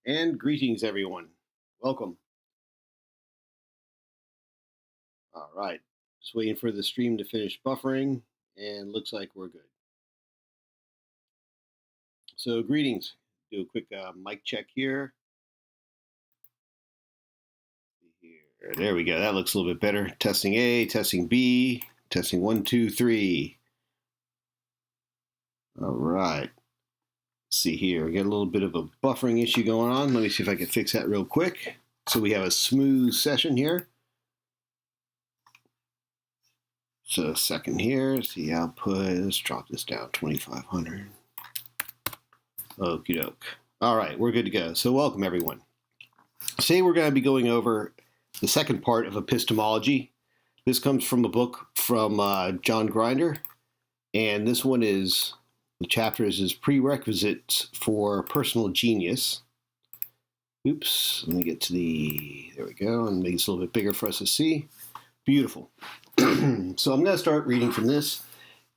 And greetings, everyone. Welcome. All right. Just waiting for the stream to finish buffering, and looks like we're good. So, greetings. Do a quick mic check here. There we go. That looks a little bit better. Testing A, testing B, testing 1, 2, 3. All right. Let's see here. We got a little bit of a buffering issue going on. Let me see if I can fix that real quick. So we have a smooth session here. So a second here. See output. Let's drop this down 2,500. Okie doke. All right, we're good to go. So welcome everyone. Today we're going to be going over the second part of epistemology. This comes from a book from John Grinder, and this one is, the chapter is Prerequisites for Personal Genius. Oops, let me get to there we go, and make this a little bit bigger for us to see. Beautiful. So I'm going to start reading from this,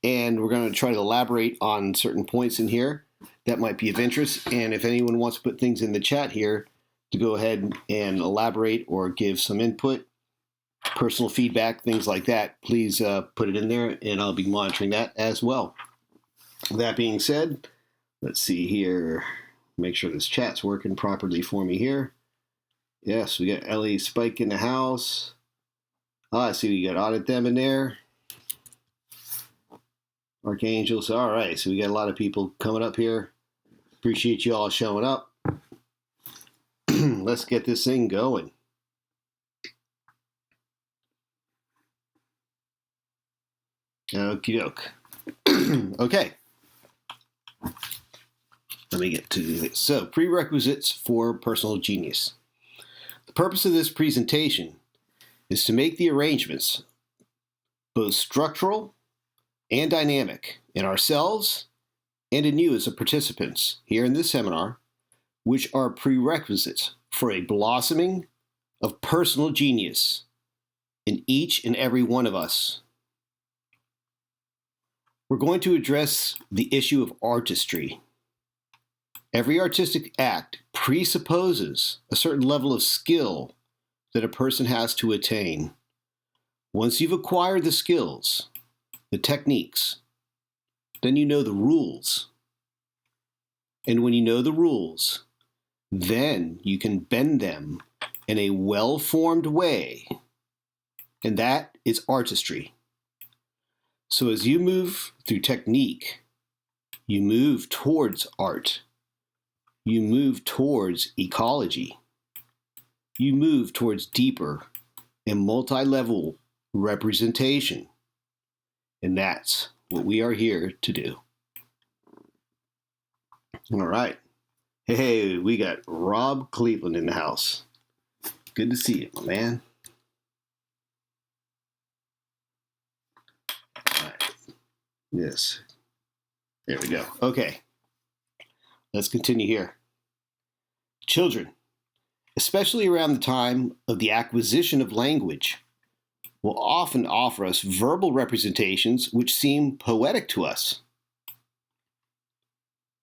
and we're going to try to elaborate on certain points in here that might be of interest. And if anyone wants to put things in the chat here to go ahead and elaborate or give some input, personal feedback, things like that, please put it in there, and I'll be monitoring that as well. That being said, let's see here. Make sure this chat's working properly for me here. Yes, we got Ellie Spike in the house. I see we got Audit Them in there. Archangels. All right, so we got a lot of people coming up here. Appreciate you all showing up. Let's get this thing going. Okie doke. Okay. Let me get to this. So, prerequisites for personal genius. The purpose of this presentation is to make the arrangements both structural and dynamic in ourselves and in you as the participants here in this seminar, which are prerequisites for a blossoming of personal genius in each and every one of us. We're going to address the issue of artistry. Every artistic act presupposes a certain level of skill that a person has to attain. Once you've acquired the skills, the techniques, then you know the rules. And when you know the rules, then you can bend them in a well-formed way. And that is artistry. So as you move through technique, you move towards art. You move towards ecology. You move towards deeper and multi-level representation. And that's what we are here to do. All right. Hey, we got Rob Cleveland in the house. Good to see you, my man. All right. Yes. There we go. Okay. Let's continue here. Children, especially around the time of the acquisition of language, will often offer us verbal representations which seem poetic to us.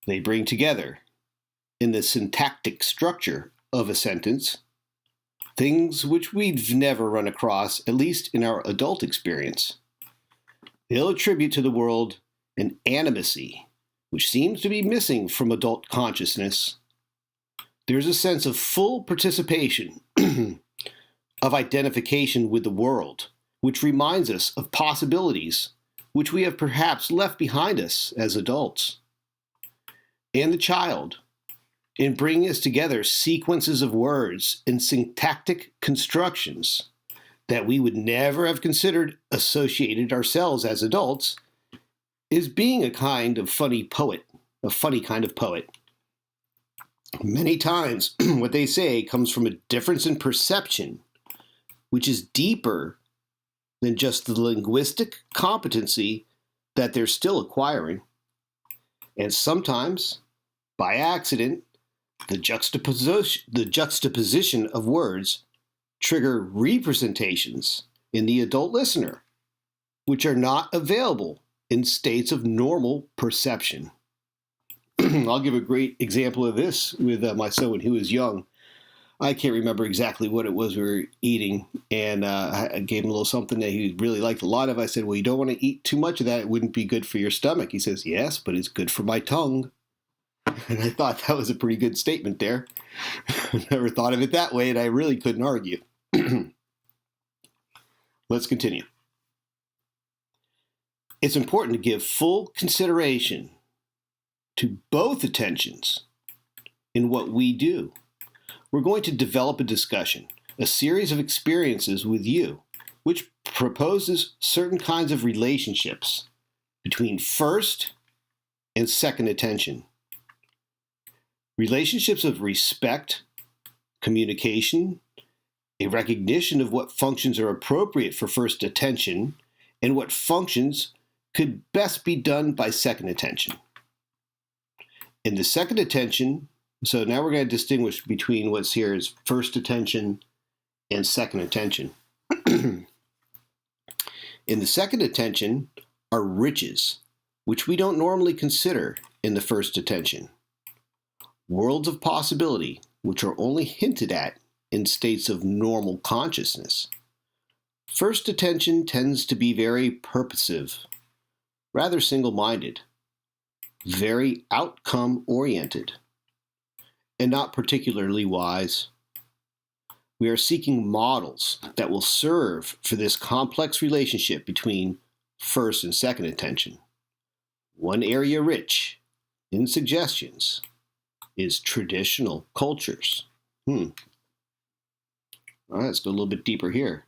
They bring together, in the syntactic structure of a sentence, things which we've never run across, at least in our adult experience. They'll attribute to the world an animacy which seems to be missing from adult consciousness. There's a sense of full participation, of identification with the world, which reminds us of possibilities which we have perhaps left behind us as adults. And the child, in bringing us together sequences of words and syntactic constructions that we would never have considered associated ourselves as adults, is being a kind of funny poet, a funny kind of poet. Many times, what they say comes from a difference in perception, which is deeper than just the linguistic competency that they're still acquiring. And sometimes, by accident, the juxtaposition of words trigger representations in the adult listener, which are not available in states of normal perception. I'll give a great example of this with my son when he was young. I can't remember exactly what it was we were eating, and I gave him a little something that he really liked a lot of. I said, well, you don't want to eat too much of that. It wouldn't be good for your stomach. He says, yes, but it's good for my tongue. And I thought that was a pretty good statement there. I never thought of it that way, and I really couldn't argue. Let's continue. It's important to give full consideration to both attentions in what we do. We're going to develop a discussion, a series of experiences with you, which proposes certain kinds of relationships between first and second attention. Relationships of respect, communication, a recognition of what functions are appropriate for first attention, and what functions could best be done by second attention. In the second attention, so now we're going to distinguish between what's here is first attention and second attention. In the second attention are riches, which we don't normally consider in the first attention. Worlds of possibility, which are only hinted at in states of normal consciousness. First attention tends to be very purposive, rather single-minded, very outcome-oriented, and not particularly wise. We are seeking models that will serve for this complex relationship between first and second attention. One area rich in suggestions is traditional cultures. All right, let's go a little bit deeper here.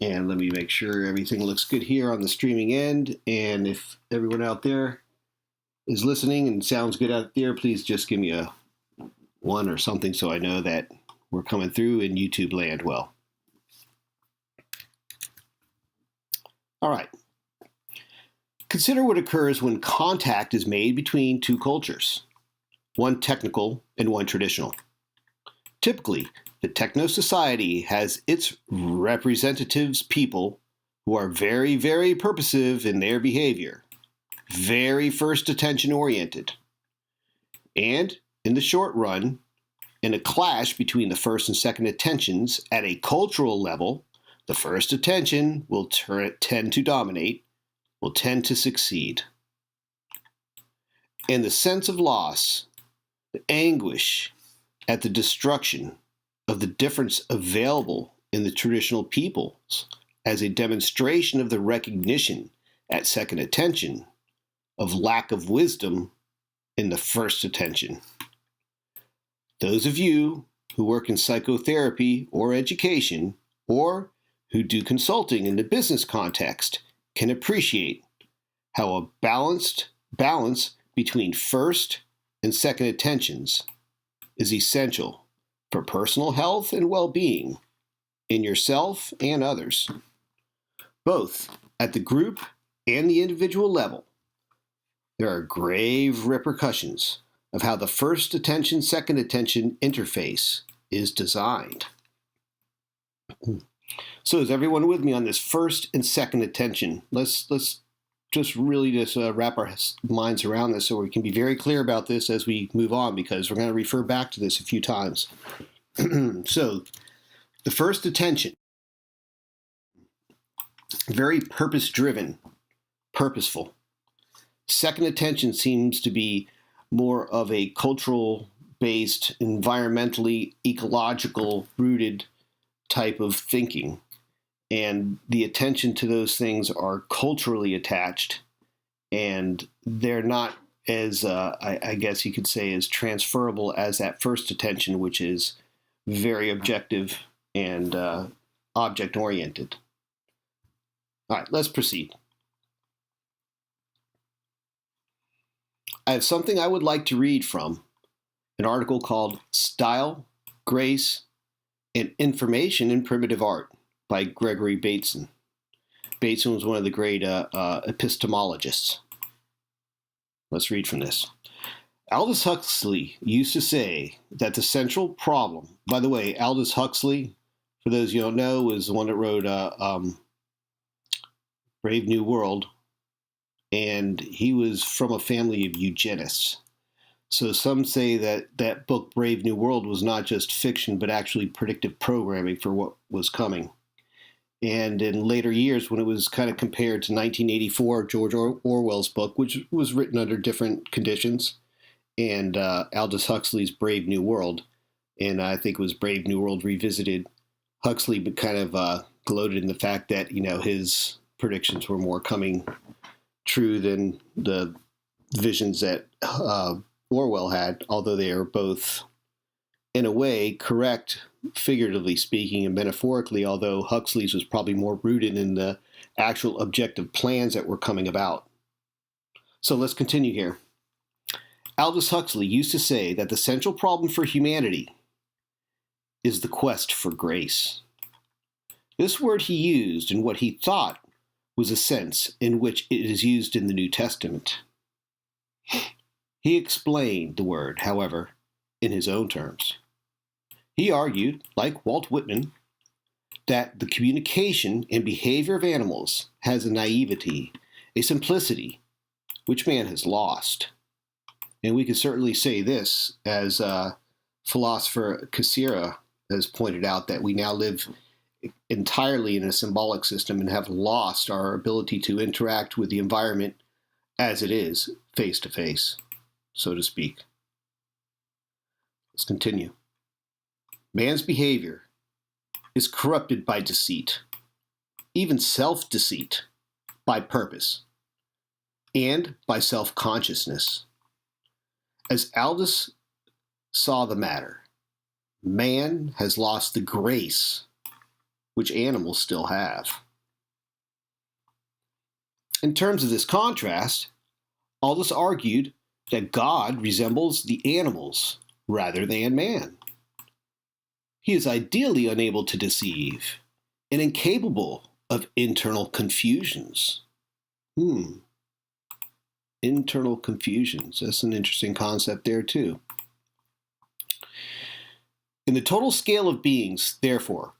And let me make sure everything looks good here on the streaming end. And if everyone out there is listening and sounds good out there, please just give me a 1 or something so I know that we're coming through in YouTube land well. All right. Consider what occurs when contact is made between two cultures, one technical and one traditional. Typically, the techno society has its representatives, people who are very, very purposive in their behavior, very first attention oriented. And in the short run, in a clash between the first and second attentions at a cultural level, the first attention will tend to dominate, will tend to succeed. And the sense of loss, the anguish at the destruction of the difference available in the traditional peoples as a demonstration of the recognition at second attention of lack of wisdom in the first attention. Those of you who work in psychotherapy or education, or who do consulting in the business context, can appreciate how a balance between first and second attentions is essential for personal health and well-being in yourself and others, both at the group and the individual level. There are grave repercussions of how the first attention, second attention interface is designed. So is everyone with me on this first and second attention? Let's just really wrap our minds around this so we can be very clear about this as we move on, because we're going to refer back to this a few times. So the first attention, very purpose-driven, purposeful. Second attention seems to be more of a cultural-based, environmentally, ecological rooted type of thinking. And the attention to those things are culturally attached, and they're not as, I guess you could say, as transferable as that first attention, which is very objective and object-oriented. All right, let's proceed. I have something I would like to read from, an article called Style, Grace, and Information in Primitive Art by Gregory Bateson. Bateson was one of the great epistemologists. Let's read from this. Aldous Huxley used to say that the central problem, by the way, Aldous Huxley, for those you don't know, was the one that wrote Brave New World, and he was from a family of eugenists. So some say that that book, Brave New World, was not just fiction, but actually predictive programming for what was coming. And in later years, when it was kind of compared to 1984, George Orwell's book, which was written under different conditions, and Aldous Huxley's Brave New World, and I think it was Brave New World Revisited, Huxley kind of gloated in the fact that, his predictions were more coming true than the visions that Orwell had, although they are both, in a way, correct, figuratively speaking and metaphorically, although Huxley's was probably more rooted in the actual objective plans that were coming about. So let's continue here. Aldous Huxley used to say that the central problem for humanity is the quest for grace. This word he used in what he thought was a sense in which it is used in the New Testament. He explained the word, however, in his own terms. He argued, like Walt Whitman, that the communication and behavior of animals has a naivety, a simplicity, which man has lost. And we can certainly say this, as philosopher Cassirer has pointed out, that we now live entirely in a symbolic system and have lost our ability to interact with the environment as it is, face to face, so to speak. Let's continue. Man's behavior is corrupted by deceit, even self-deceit, by purpose, and by self-consciousness. As Aldous saw the matter, man has lost the grace which animals still have. In terms of this contrast, Aldous argued that God resembles the animals rather than man. He is ideally unable to deceive and incapable of internal confusions. Internal confusions. That's an interesting concept there, too. In the total scale of beings, therefore,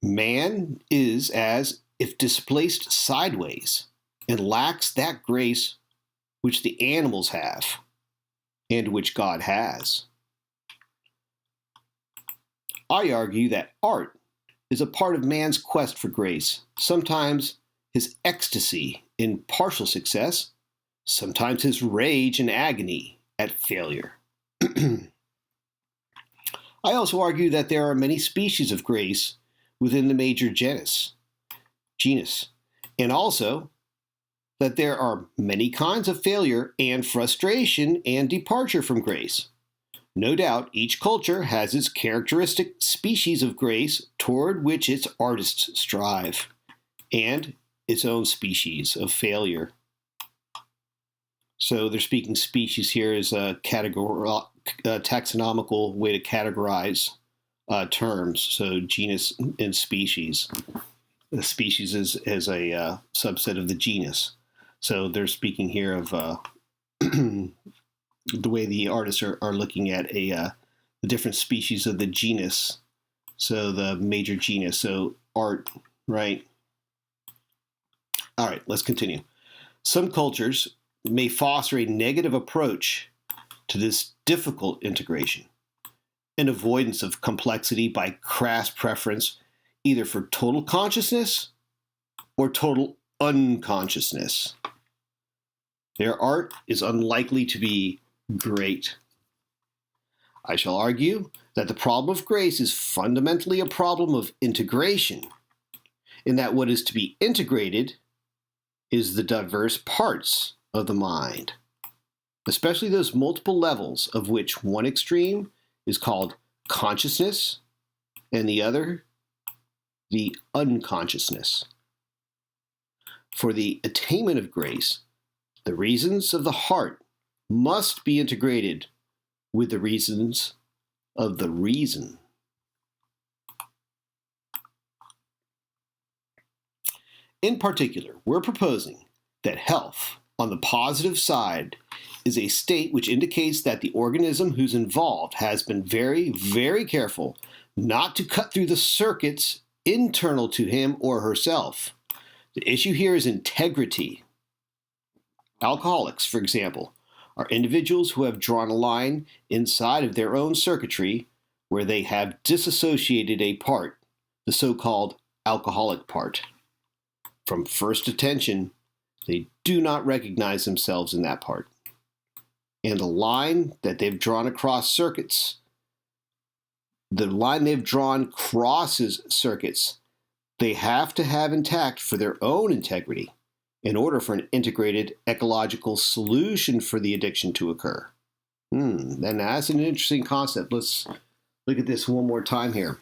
man is as if displaced sideways and lacks that grace which the animals have and which God has. I argue that art is a part of man's quest for grace, sometimes his ecstasy in partial success, sometimes his rage and agony at failure. I also argue that there are many species of grace within the major genus, and also that there are many kinds of failure and frustration and departure from grace. No doubt each culture has its characteristic species of grace toward which its artists strive, and its own species of failure. So they're speaking species here as a taxonomical way to categorize terms. So genus and species. The species is a subset of the genus. So they're speaking here of the way the artists are looking at the different species of the genus. So the major genus. So art, right? All right, let's continue. Some cultures may foster a negative approach to this difficult integration, an avoidance of complexity by crass preference either for total consciousness or total unconsciousness. Their art is unlikely to be great. I shall argue that the problem of grace is fundamentally a problem of integration, in that what is to be integrated is the diverse parts of the mind, especially those multiple levels of which one extreme is called consciousness and the other the unconsciousness. For the attainment of grace, the reasons of the heart must be integrated with the reasons of the reason. In particular, we're proposing that health, on the positive side, is a state which indicates that the organism who's involved has been very, very careful not to cut through the circuits internal to him or herself. The issue here is integrity. Alcoholics, for example, are individuals who have drawn a line inside of their own circuitry where they have disassociated a part, the so-called alcoholic part. From first attention, they do not recognize themselves in that part. And the line that they've drawn across circuits, the line they've drawn crosses circuits they have to have intact for their own integrity in order for an integrated ecological solution for the addiction to occur. Then that's an interesting concept. Let's look at this one more time here.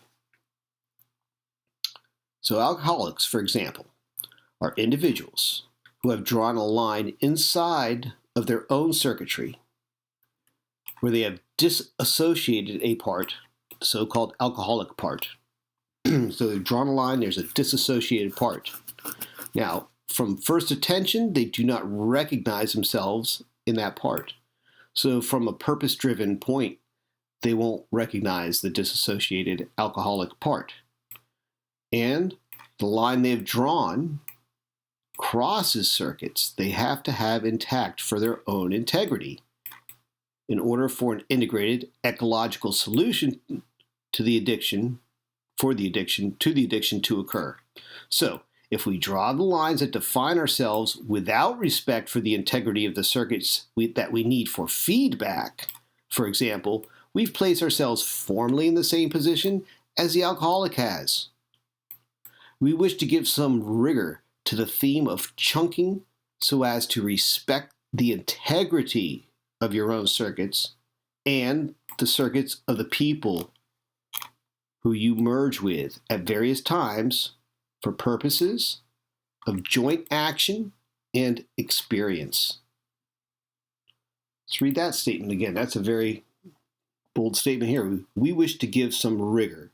So alcoholics, for example, are individuals who have drawn a line inside of their own circuitry where they have disassociated a part, the so-called alcoholic part. So they've drawn a line, there's a disassociated part. Now, from first attention, they do not recognize themselves in that part. So from a purpose-driven point, they won't recognize the disassociated alcoholic part. And the line they've drawn crosses circuits they have to have intact for their own integrity in order for an integrated ecological solution to the addiction to occur. So, if we draw the lines that define ourselves without respect for the integrity of the circuits that we need for feedback, for example, we've placed ourselves formally in the same position as the alcoholic has. We wish to give some rigor to the theme of chunking so as to respect the integrity of your own circuits and the circuits of the people who you merge with at various times for purposes of joint action and experience. Let's read that statement again. That's a very bold statement here. We wish to give some rigor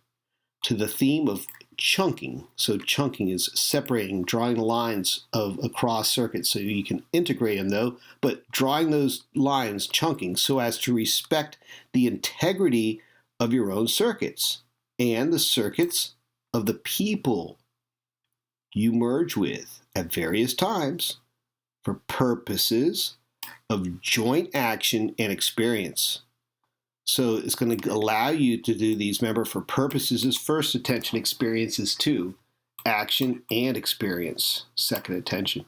to the theme of chunking. So chunking is separating, drawing lines across circuits so you can integrate them though, but drawing those lines, chunking, so as to respect the integrity of your own circuits and the circuits of the people you merge with at various times for purposes of joint action and experience. So it's going to allow you to do these, remember, for purposes is first attention, experience is two, action and experience, second attention.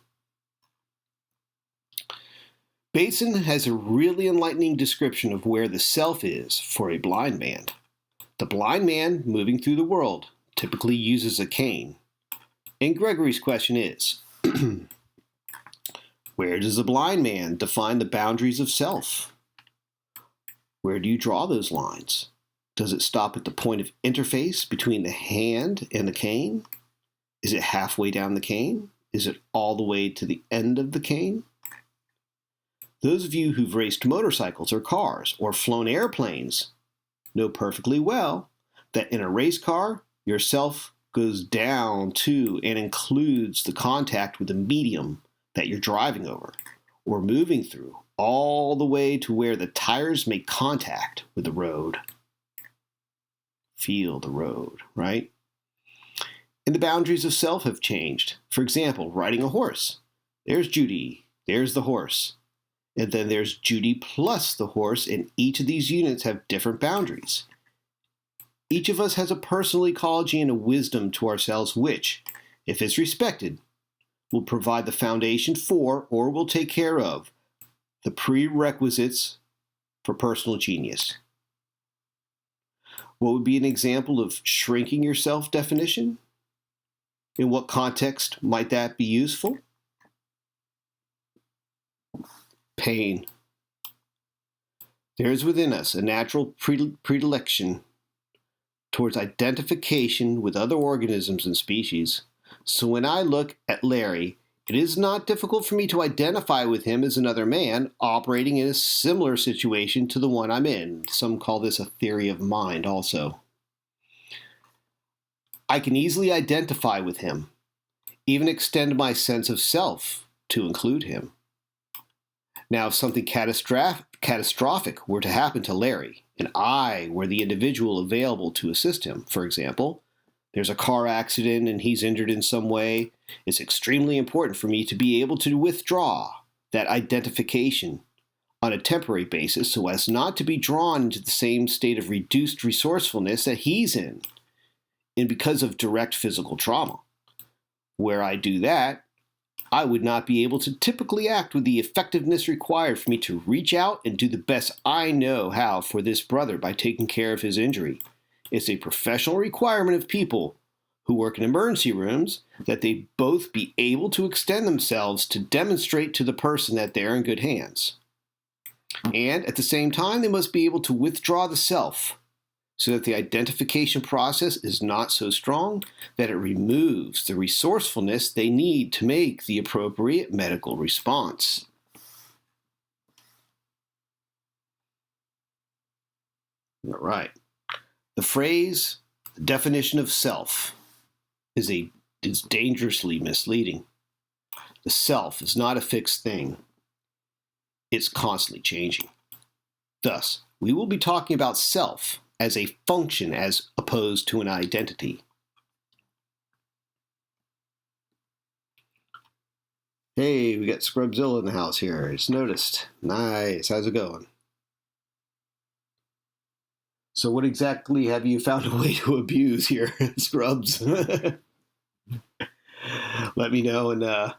Bateson has a really enlightening description of where the self is for a blind man. The blind man moving through the world typically uses a cane. And Gregory's question is, where does the blind man define the boundaries of self? Where do you draw those lines? Does it stop at the point of interface between the hand and the cane? Is it halfway down the cane? Is it all the way to the end of the cane? Those of you who've raced motorcycles or cars or flown airplanes know perfectly well that in a race car, your self goes down to and includes the contact with the medium that you're driving over or moving through, all the way to where the tires make contact with the road. Feel the road, right? And the boundaries of self have changed. For example, riding a horse. There's Judy, there's the horse. And then there's Judy plus the horse, and each of these units have different boundaries. Each of us has a personal ecology and a wisdom to ourselves which, if it's respected, will provide the foundation for, or will take care of, the prerequisites for personal genius. What would be an example of shrinking your self-definition? In what context might that be useful? Pain. There is within us a natural predilection towards identification with other organisms and species. So when I look at Larry, it is not difficult for me to identify with him as another man operating in a similar situation to the one I'm in. Some call this a theory of mind also. I can easily identify with him, even extend my sense of self to include him. Now, if something catastrophic were to happen to Larry, and I were the individual available to assist him, for example, there's a car accident and he's injured in some way, it's extremely important for me to be able to withdraw, that identification on a temporary basis so as not to be drawn into the same state of reduced resourcefulness that he's in, and because of direct physical trauma. Where I do that, I would not be able to typically act with the effectiveness required for me to reach out and do the best I know how for this brother by taking care of his injury. It's a professional requirement of people who work in emergency rooms that they both be able to extend themselves to demonstrate to the person that they're in good hands. And at the same time, they must be able to withdraw the self so that the identification process is not so strong that it removes the resourcefulness they need to make the appropriate medical response. All right. The phrase, the definition of self, is dangerously misleading. The self is not a fixed thing. It's constantly changing. Thus, we will be talking about self as a function as opposed to an identity. Hey, we got Scrubzilla in the house here. It's noticed. Nice. How's it going? So what exactly have you found a way to abuse here, Scrubs? Let me know, and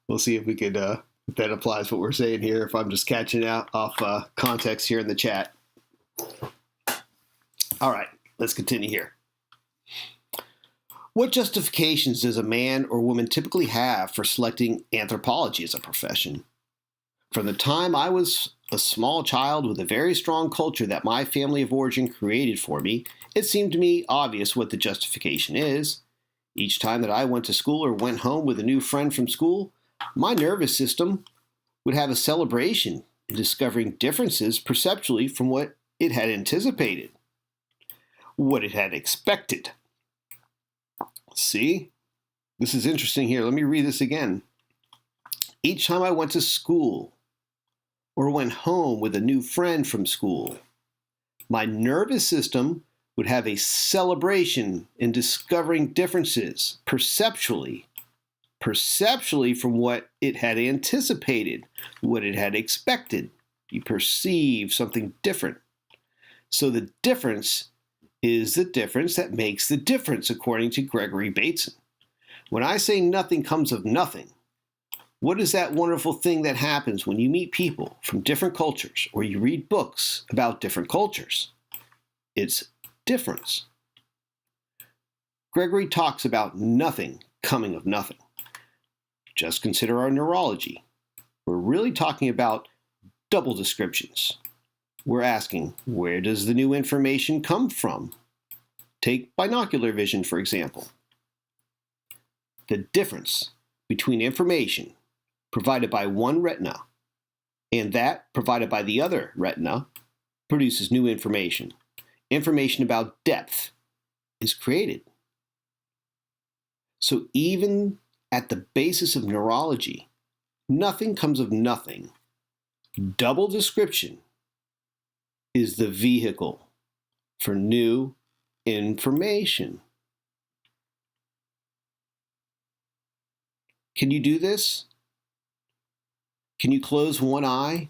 we'll see if we could, if that applies what we're saying here, if I'm just catching out off context here in the chat. All right, let's continue here. What justifications does a man or woman typically have for selecting anthropology as a profession? From the time I was a small child with a very strong culture that my family of origin created for me, it seemed to me obvious what the justification is. Each time that I went to school or went home with a new friend from school, my nervous system would have a celebration in discovering differences perceptually from what it had anticipated, what it had expected. See? This is interesting here. Let me read this again. Each time I went to school or went home with a new friend from school, my nervous system would have a celebration in discovering differences perceptually from what it had anticipated, what it had expected. You perceive something different. So the difference is the difference that makes the difference, according to Gregory Bateson. When I say nothing comes of nothing, what is that wonderful thing that happens when you meet people from different cultures or you read books about different cultures? It's difference. Gregory talks about nothing coming of nothing. Just consider our neurology. We're really talking about double descriptions. We're asking, where does the new information come from? Take binocular vision, for example. The difference between information provided by one retina and that provided by the other retina produces new information. Information about depth is created. So even at the basis of neurology, nothing comes of nothing. Double description is the vehicle for new information. Can you do this? Can you close one eye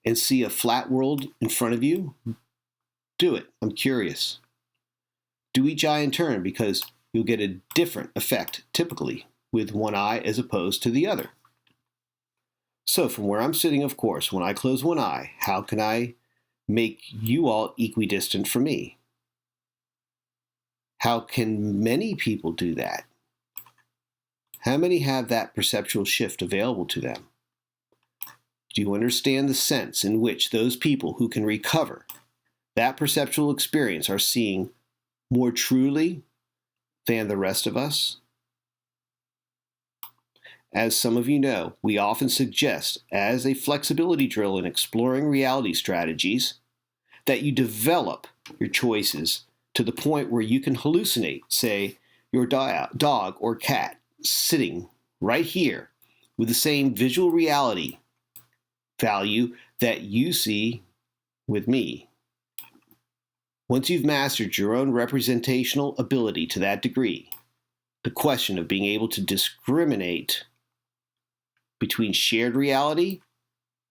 and see a flat world in front of you? Do it. I'm curious. Do each eye in turn, because you'll get a different effect typically with one eye as opposed to the other. So from where I'm sitting, of course, when I close one eye, how can I make you all equidistant from me? How can many people do that? How many have that perceptual shift available to them? Do you understand the sense in which those people who can recover that perceptual experience are seeing more truly than the rest of us? As some of you know, we often suggest as a flexibility drill in exploring reality strategies that you develop your choices to the point where you can hallucinate, say, your dog or cat sitting right here with the same visual reality value that you see with me. Once you've mastered your own representational ability to that degree, the question of being able to discriminate between shared reality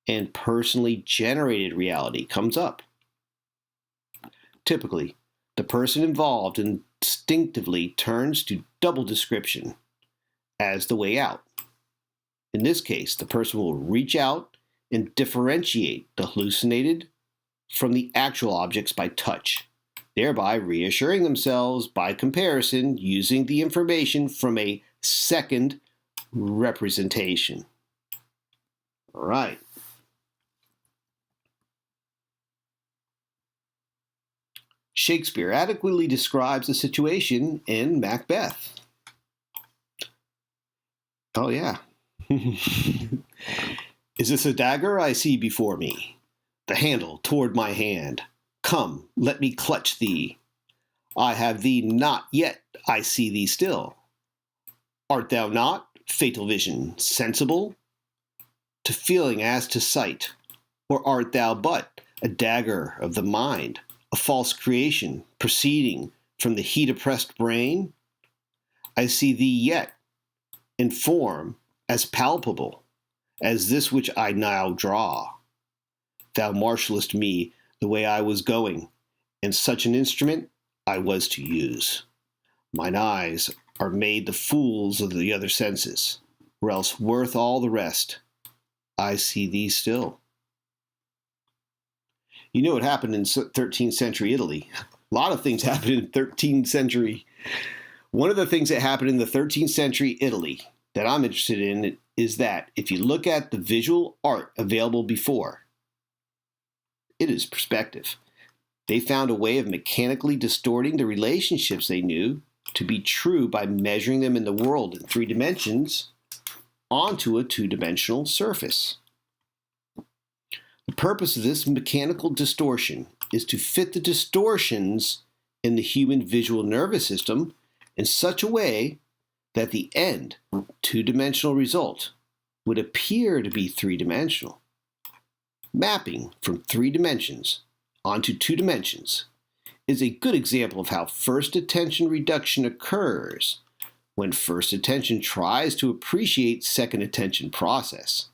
and personally generated reality comes up. Typically, the person involved instinctively turns to double description as the way out. In this case, the person will reach out and differentiate the hallucinated from the actual objects by touch, thereby reassuring themselves by comparison using the information from a second representation. All right. Shakespeare adequately describes the situation in Macbeth. Oh, yeah. Is this a dagger I see before me? The handle toward my hand. Come, let me clutch thee. I have thee not yet, I see thee still. Art thou not, fatal vision, sensible to feeling as to sight? Or art thou but a dagger of the mind, a false creation proceeding from the heat-oppressed brain? I see thee yet, in form as palpable as this which I now draw. Thou marshallest me the way I was going, and such an instrument I was to use. Mine eyes are made the fools of the other senses, or else worth all the rest. I see thee still. You know what happened in 13th century Italy? A lot of things happened in 13th century. One of the things that happened in the 13th century Italy that I'm interested in is that if you look at the visual art available before, it is perspective. They found a way of mechanically distorting the relationships they knew to be true by measuring them in the world in 3 dimensions onto a 2-dimensional surface. The purpose of this mechanical distortion is to fit the distortions in the human visual nervous system in such a way that the end 2-dimensional result would appear to be 3-dimensional. Mapping from 3 dimensions onto 2 dimensions is a good example of how first attention reduction occurs when first attention tries to appreciate second attention process.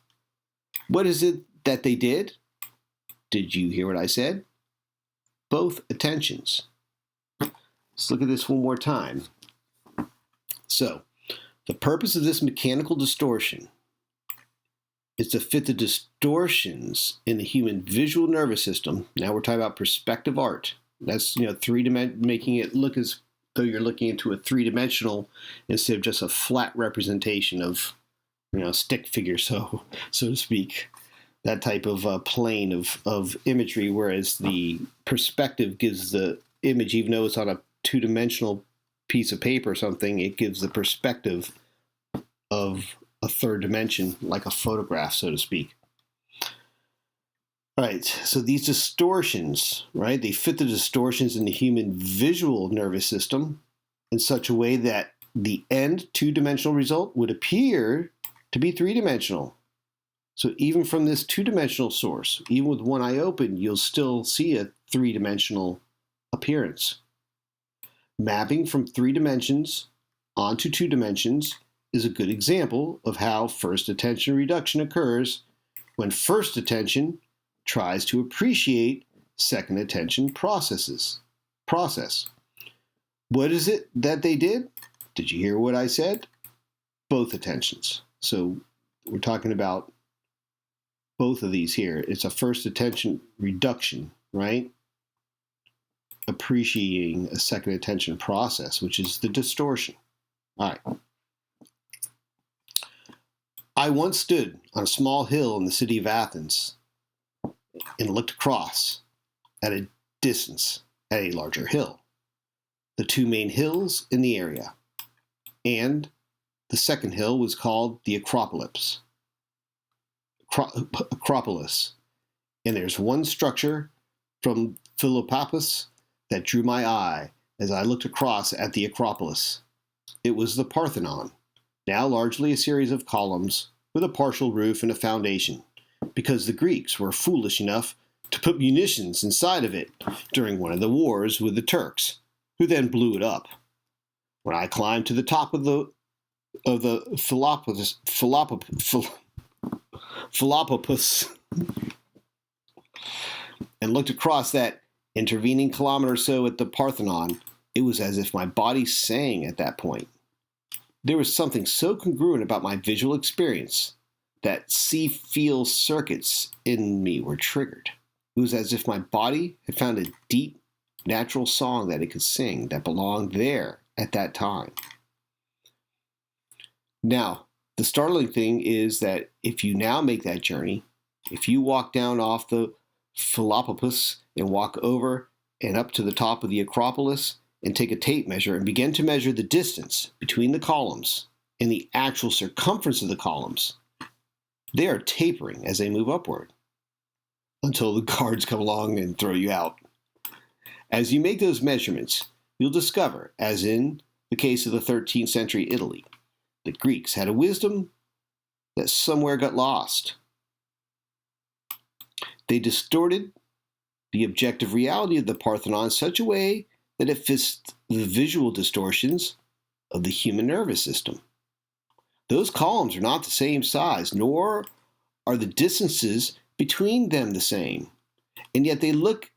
What is it that they did? Did you hear what I said? Both attentions. Let's look at this one more time. So, the purpose of this mechanical distortion is to fit the distortions in the human visual nervous system. Now we're talking about perspective art. That's, making it look as though you're looking into a 3-dimensional instead of just a flat representation of, stick figure, so to speak. That type of plane of imagery, whereas the perspective gives the image, even though it's on a 2-dimensional piece of paper or something, it gives the perspective of a 3rd dimension, like a photograph, so to speak. All right, so these distortions, right, they fit the distortions in the human visual nervous system in such a way that the end 2-dimensional result would appear to be 3-dimensional. So even from this 2-dimensional source, even with one eye open, you'll still see a 3-dimensional appearance. Mapping from 3 dimensions onto 2 dimensions is a good example of how first attention reduction occurs when first attention tries to appreciate second attention process. What is it that they did? Did you hear what I said? Both attentions. So we're talking about both of these here. It's a first attention reduction, right? Appreciating a second attention process, which is the distortion. All right. I once stood on a small hill in the city of Athens and looked across at a distance at a larger hill, the 2 main hills in the area, and the second hill was called the Acropolis. And there's one structure from Philopapus that drew my eye as I looked across at the Acropolis. It was the Parthenon, now largely a series of columns with a partial roof and a foundation, because the Greeks were foolish enough to put munitions inside of it during one of the wars with the Turks, who then blew it up. When I climbed to the top of the Philopopus and looked across that intervening kilometer or so at the Parthenon, it was as if my body sang at that point. There was something so congruent about my visual experience that see-feel circuits in me were triggered. It was as if my body had found a deep, natural song that it could sing that belonged there at that time. Now, the startling thing is that if you now make that journey, if you walk down off the Philopopus and walk over and up to the top of the Acropolis and take a tape measure and begin to measure the distance between the columns and the actual circumference of the columns, they are tapering as they move upward until the guards come along and throw you out. As you make those measurements, you'll discover, as in the case of the 13th century Italy, the Greeks had a wisdom that somewhere got lost. They distorted the objective reality of the Parthenon in such a way that it fits the visual distortions of the human nervous system. Those columns are not the same size, nor are the distances between them the same. And yet they look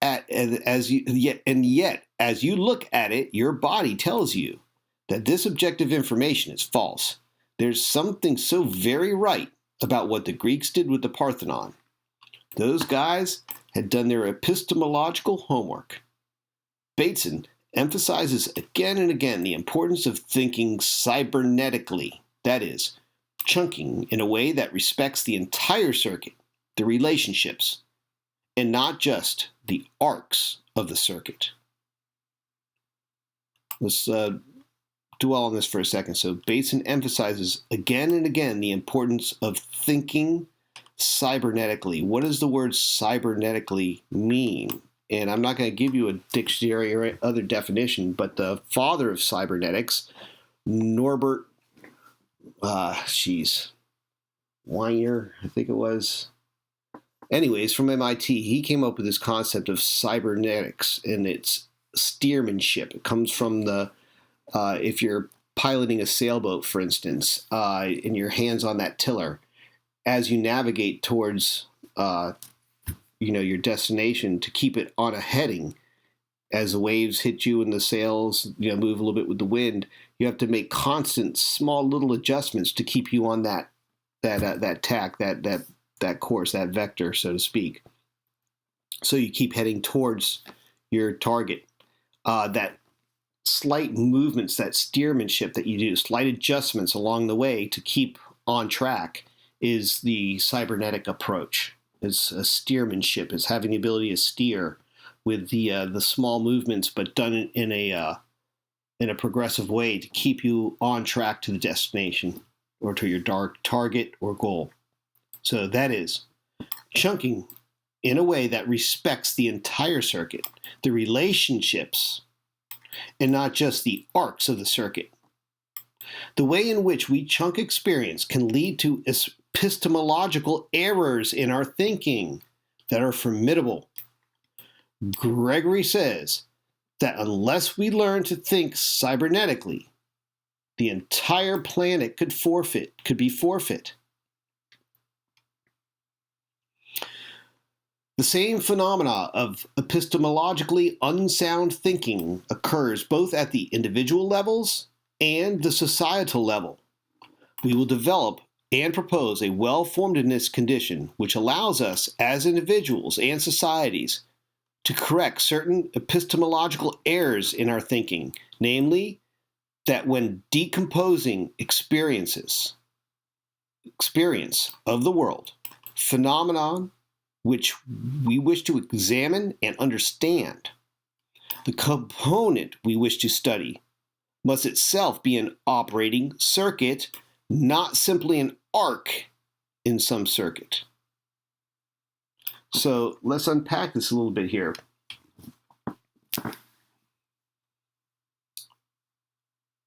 at as you look at it, your body tells you that this objective information is false. There's something so very right about what the Greeks did with the Parthenon. Those guys had done their epistemological homework. Bateson emphasizes again and again the importance of thinking cybernetically, that is, chunking in a way that respects the entire circuit, the relationships, and not just the arcs of the circuit. Let's dwell on this for a second. So Bateson emphasizes again and again the importance of thinking cybernetically. What does the word cybernetically mean? And I'm not going to give you a dictionary or other definition, but the father of cybernetics, Norbert, Weiner, I think it was. Anyways, from MIT, he came up with this concept of cybernetics and its steermanship. It comes from the, if you're piloting a sailboat, for instance, and your hands on that tiller, as you navigate towards your destination, to keep it on a heading as the waves hit you and the sails move a little bit with the wind, you have to make constant small little adjustments to keep you on that tack, that course, that vector, so to speak. So you keep heading towards your target. That slight movements, that steermanship that you do, slight adjustments along the way to keep on track, is the cybernetic approach. It's a steermanship. It's having the ability to steer with the small movements, but done in a progressive way to keep you on track to the destination or to your target or goal. So that is chunking in a way that respects the entire circuit, the relationships, and not just the arcs of the circuit. The way in which we chunk experience can lead to epistemological errors in our thinking that are formidable. Gregory says that unless we learn to think cybernetically, the entire planet could be forfeit. The same phenomena of epistemologically unsound thinking occurs both at the individual levels and the societal level. We will develop and propose a well-formedness condition which allows us as individuals and societies to correct certain epistemological errors in our thinking, namely that when decomposing experience of the world, phenomenon which we wish to examine and understand, the component we wish to study must itself be an operating circuit, not simply an arc in some circuit. So let's unpack this a little bit here.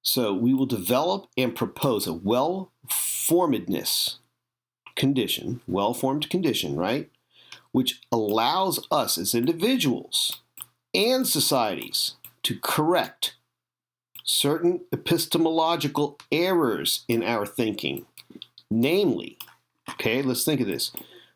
So we will develop and propose a well-formedness condition, well-formed condition, right? Which allows us as individuals and societies to correct certain epistemological errors in our thinking, namely Okay, let's think of this.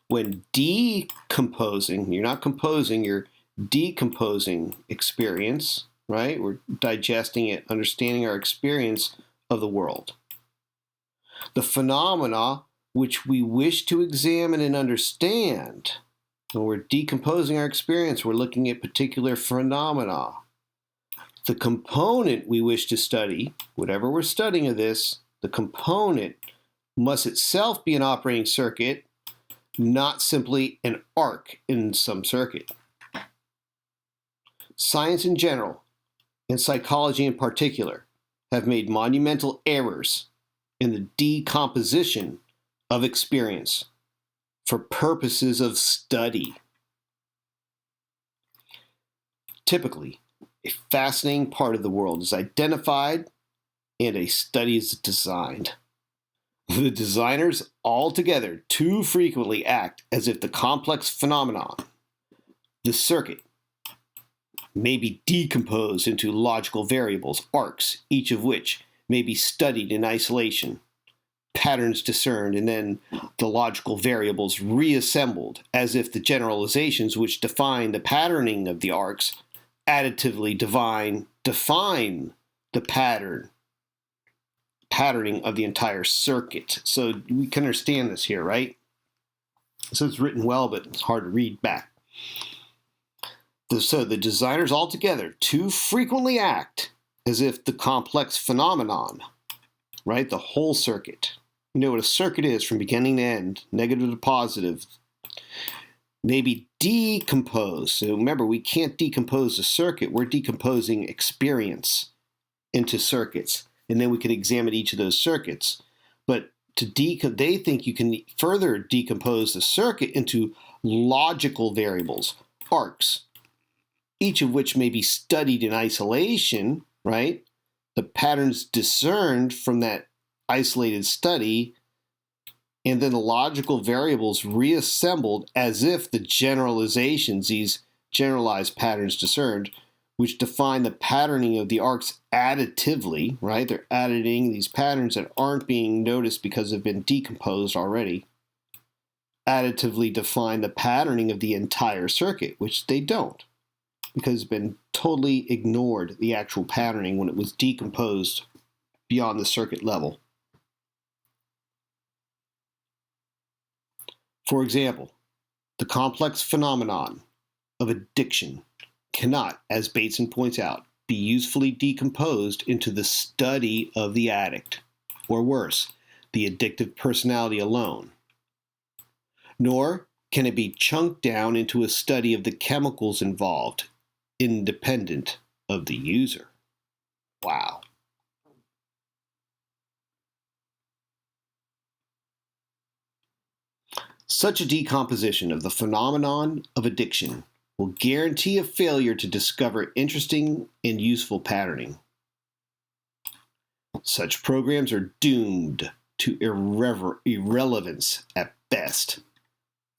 When decomposing, you're not composing, you're decomposing experience, right? We're digesting it, understanding our experience of the world. The phenomena which we wish to examine and understand. When we're decomposing our experience, we're looking at particular phenomena. The component we wish to study, whatever we're studying of this, the component must itself be an operating circuit, not simply an arc in some circuit. Science in general, and psychology in particular, have made monumental errors in the decomposition of experience for purposes of study. Typically, a fascinating part of the world is identified and a study is designed. The designers altogether too frequently act as if the complex phenomenon, the circuit, may be decomposed into logical variables, arcs, each of which may be studied in isolation, patterns discerned, and then the logical variables reassembled as if the generalizations which define the patterning of the arcs additively define the patterning of the entire circuit. So we can understand this here, right? So it's written well, but it's hard to read back. So the designers altogether too frequently act as if the complex phenomenon, right, the whole circuit, you know what a circuit is from beginning to end, negative to positive, may be decomposed. So remember, we can't decompose a circuit. We're decomposing experience into circuits. And then we can examine each of those circuits. But they think you can further decompose the circuit into logical variables, arcs, each of which may be studied in isolation, right? The patterns discerned from that isolated study, and then the logical variables reassembled as if the generalizations, these generalized patterns discerned, which define the patterning of the arcs additively, right? They're editing these patterns that aren't being noticed because they've been decomposed already. Additively define the patterning of the entire circuit, which they don't, because it's been totally ignored, the actual patterning, when it was decomposed beyond the circuit level. For example, the complex phenomenon of addiction cannot, as Bateson points out, be usefully decomposed into the study of the addict, or worse, the addictive personality alone. Nor can it be chunked down into a study of the chemicals involved, independent of the user. Wow. Such a decomposition of the phenomenon of addiction will guarantee a failure to discover interesting and useful patterning. Such programs are doomed to irrelevance at best.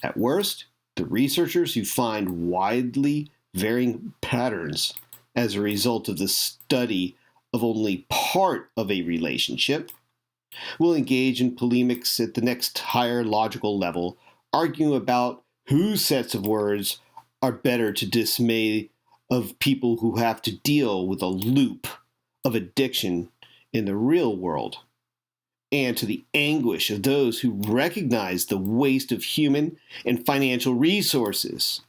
At worst, the researchers who find widely varying patterns as a result of the study of only part of a relationship will engage in polemics at the next higher logical level, arguing about whose sets of words are better to dismay of people who have to deal with a loop of addiction in the real world, and to the anguish of those who recognize the waste of human and financial resources.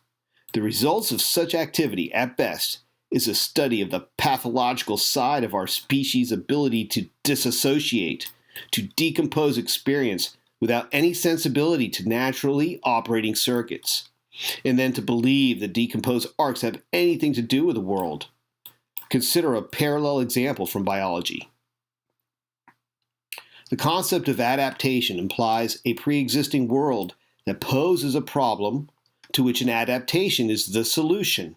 The results of such activity, at best, is a study of the pathological side of our species' ability to disassociate, to decompose experience without any sensibility to naturally operating circuits, and then to believe that decomposed arcs have anything to do with the world. Consider a parallel example from biology. The concept of adaptation implies a pre-existing world that poses a problem to which an adaptation is the solution.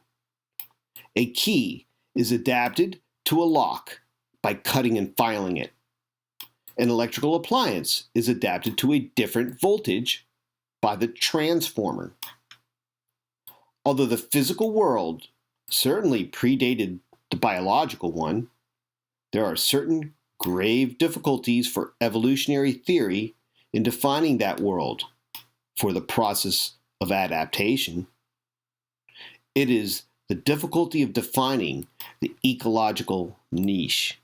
A key is adapted to a lock by cutting and filing it. An electrical appliance is adapted to a different voltage by the transformer. Although the physical world certainly predated the biological one, there are certain grave difficulties for evolutionary theory in defining that world for the process of adaptation. It is the difficulty of defining the ecological niche.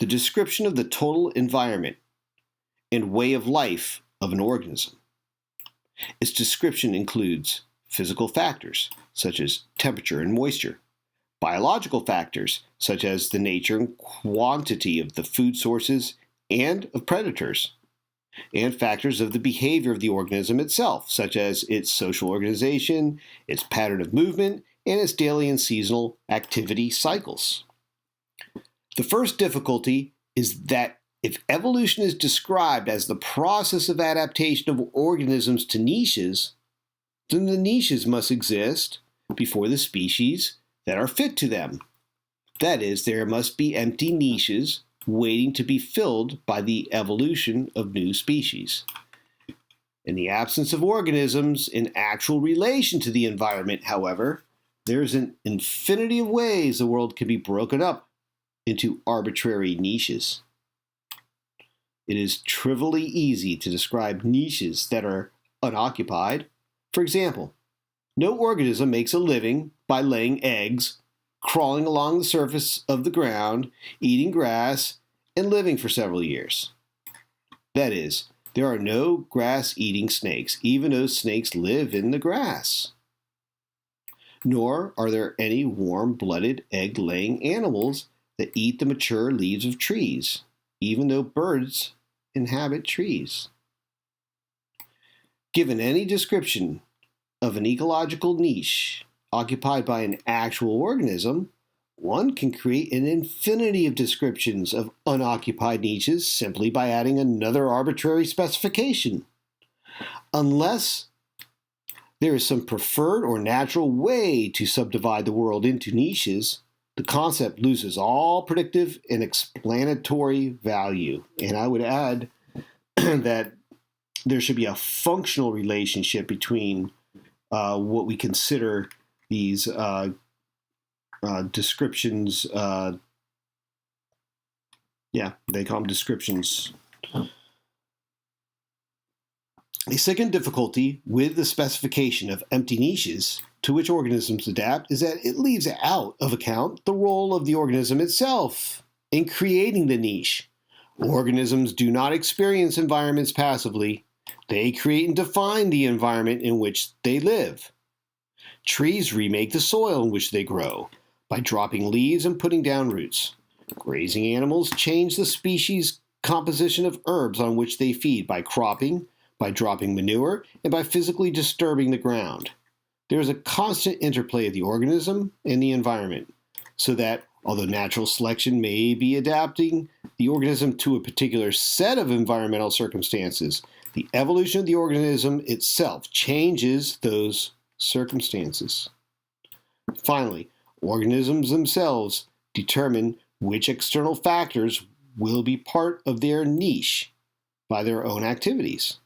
The description of the total environment and way of life of an organism. Its description includes physical factors, such as temperature and moisture, biological factors, such as the nature and quantity of the food sources and of predators, and factors of the behavior of the organism itself, such as its social organization, its pattern of movement, and its daily and seasonal activity cycles. The first difficulty is that if evolution is described as the process of adaptation of organisms to niches, then the niches must exist before the species that are fit to them. That is, there must be empty niches waiting to be filled by the evolution of new species. In the absence of organisms in actual relation to the environment, however, there's an infinity of ways the world can be broken up into arbitrary niches. It is trivially easy to describe niches that are unoccupied. For example, no organism makes a living by laying eggs, crawling along the surface of the ground, eating grass, and living for several years. That is, there are no grass-eating snakes, even though snakes live in the grass. Nor are there any warm-blooded, egg-laying animals that eat the mature leaves of trees, even though birds inhabit trees. Given any description of an ecological niche occupied by an actual organism, one can create an infinity of descriptions of unoccupied niches simply by adding another arbitrary specification. Unless there is some preferred or natural way to subdivide the world into niches, the concept loses all predictive and explanatory value. And I would add that there should be a functional relationship between what we consider these descriptions. They call them descriptions. A second difficulty with the specification of empty niches to which organisms adapt is that it leaves out of account the role of the organism itself in creating the niche. Organisms do not experience environments passively. They create and define the environment in which they live. Trees remake the soil in which they grow by dropping leaves and putting down roots. Grazing animals change the species composition of herbs on which they feed by cropping, by dropping manure, and by physically disturbing the ground. There is a constant interplay of the organism and the environment, so that although natural selection may be adapting the organism to a particular set of environmental circumstances, the evolution of the organism itself changes those circumstances. Finally, organisms themselves determine which external factors will be part of their niche by their own activities.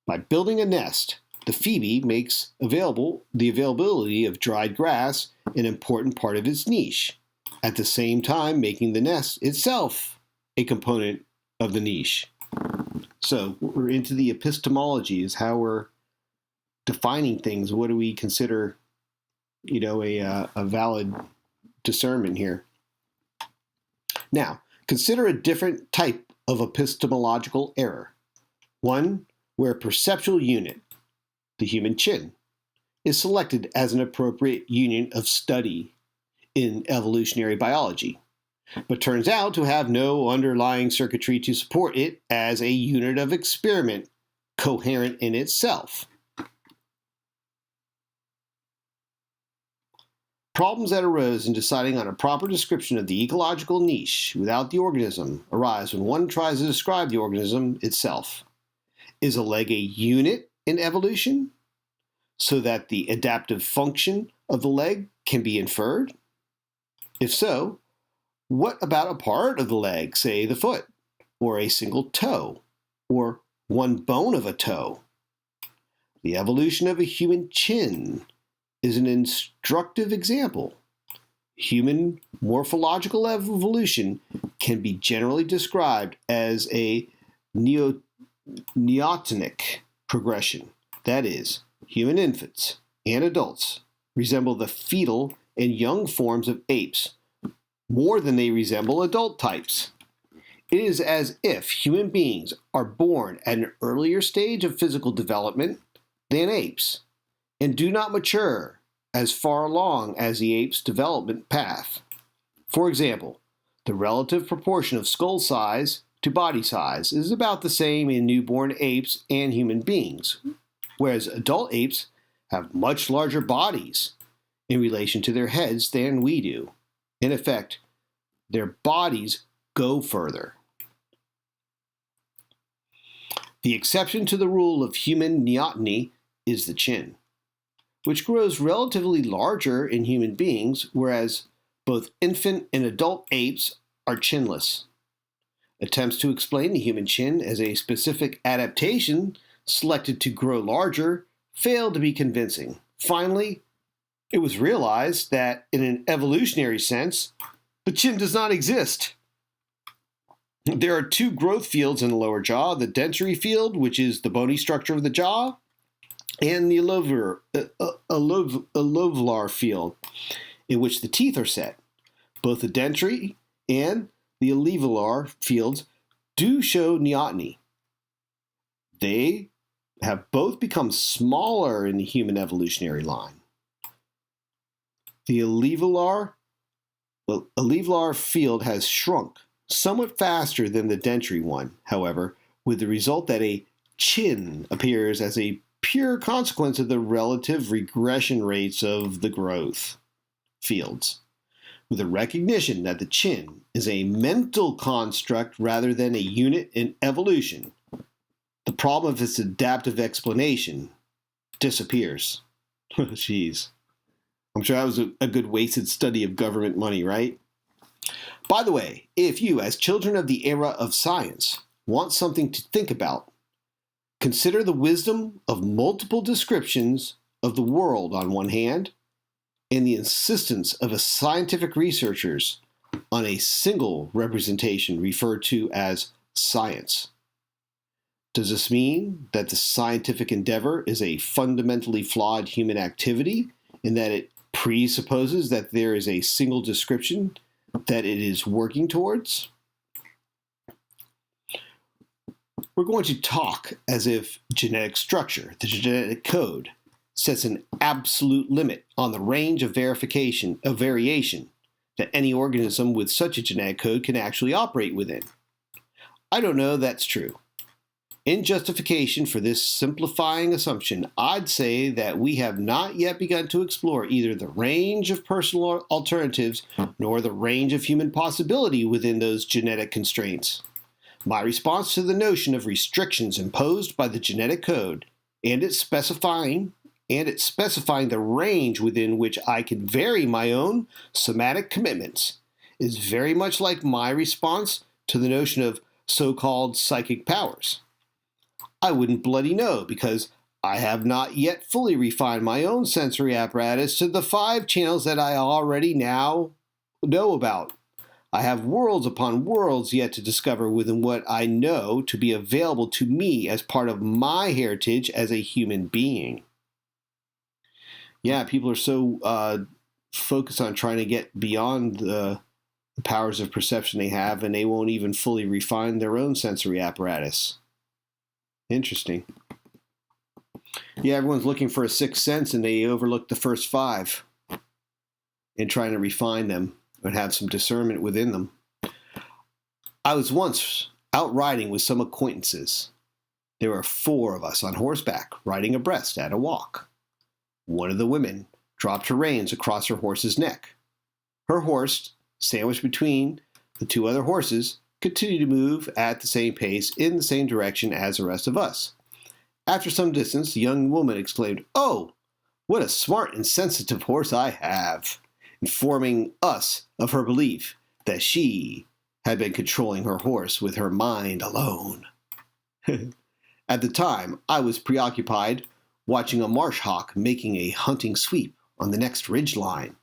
By building a nest, the phoebe makes available the availability of dried grass an important part of its niche, at the same time making the nest itself a component of the niche. So we're into the epistemology, is how we're defining things. What do we consider, a valid discernment here? Now, consider a different type of epistemological error. One where a perceptual unit, the human chin, is selected as an appropriate unit of study in evolutionary biology, but turns out to have no underlying circuitry to support it as a unit of experiment coherent in itself. Problems that arose in deciding on a proper description of the ecological niche without the organism arise when one tries to describe the organism itself. Is a leg a unit in evolution so that the adaptive function of the leg can be inferred? If so, what about a part of the leg, say the foot, or a single toe, or one bone of a toe? The evolution of a human chin is an instructive example. Human morphological evolution can be generally described as a neotenic progression. That is, human infants and adults resemble the fetal and young forms of apes more than they resemble adult types. It is as if human beings are born at an earlier stage of physical development than apes, and do not mature as far along as the ape's development path. For example, the relative proportion of skull size to body size is about the same in newborn apes and human beings, whereas adult apes have much larger bodies in relation to their heads than we do. In effect, their bodies go further. The exception to the rule of human neoteny is the chin, which grows relatively larger in human beings, whereas both infant and adult apes are chinless. Attempts to explain the human chin as a specific adaptation selected to grow larger failed to be convincing. Finally, it was realized that, in an evolutionary sense, the chin does not exist. There are two growth fields in the lower jaw: the dentary field, which is the bony structure of the jaw, and the alveolar field, in which the teeth are set. Both the dentary and the alveolar fields do show neoteny. They have both become smaller in the human evolutionary line. The alveolar field has shrunk somewhat faster than the dentary one, however, with the result that a chin appears as a pure consequence of the relative regression rates of the growth fields, with a recognition that the chin is a mental construct rather than a unit in evolution. The problem of its adaptive explanation disappears. Jeez. I'm sure that was a good wasted study of government money, right? By the way, if you, as children of the era of science, want something to think about, consider the wisdom of multiple descriptions of the world on one hand, and the insistence of scientific researchers on a single representation referred to as science. Does this mean that the scientific endeavor is a fundamentally flawed human activity, and that it presupposes that there is a single description that it is working towards? We're going to talk as if genetic structure, the genetic code, sets an absolute limit on the range of variation that any organism with such a genetic code can actually operate within. I don't know that's true. In justification for this simplifying assumption, I'd say that we have not yet begun to explore either the range of personal alternatives nor the range of human possibility within those genetic constraints. My response to the notion of restrictions imposed by the genetic code and its specifying the range within which I can vary my own somatic commitments is very much like my response to the notion of so-called psychic powers. I wouldn't bloody know, because I have not yet fully refined my own sensory apparatus to the 5 channels that I already now know about. I have worlds upon worlds yet to discover within what I know to be available to me as part of my heritage as a human being. Yeah, people are so focused on trying to get beyond the powers of perception they have, and they won't even fully refine their own sensory apparatus. Interesting. Yeah, everyone's looking for a 6th sense, and they overlook the first 5 in trying to refine them and have some discernment within them. I was once out riding with some acquaintances. There were 4 of us on horseback, riding abreast at a walk. One of the women dropped her reins across her horse's neck. Her horse, sandwiched between the 2 other horses, continued to move at the same pace in the same direction as the rest of us. After some distance, the young woman exclaimed, "Oh, what a smart and sensitive horse I have," informing us of her belief that she had been controlling her horse with her mind alone. At the time, I was preoccupied watching a marsh hawk making a hunting sweep on the next ridge line,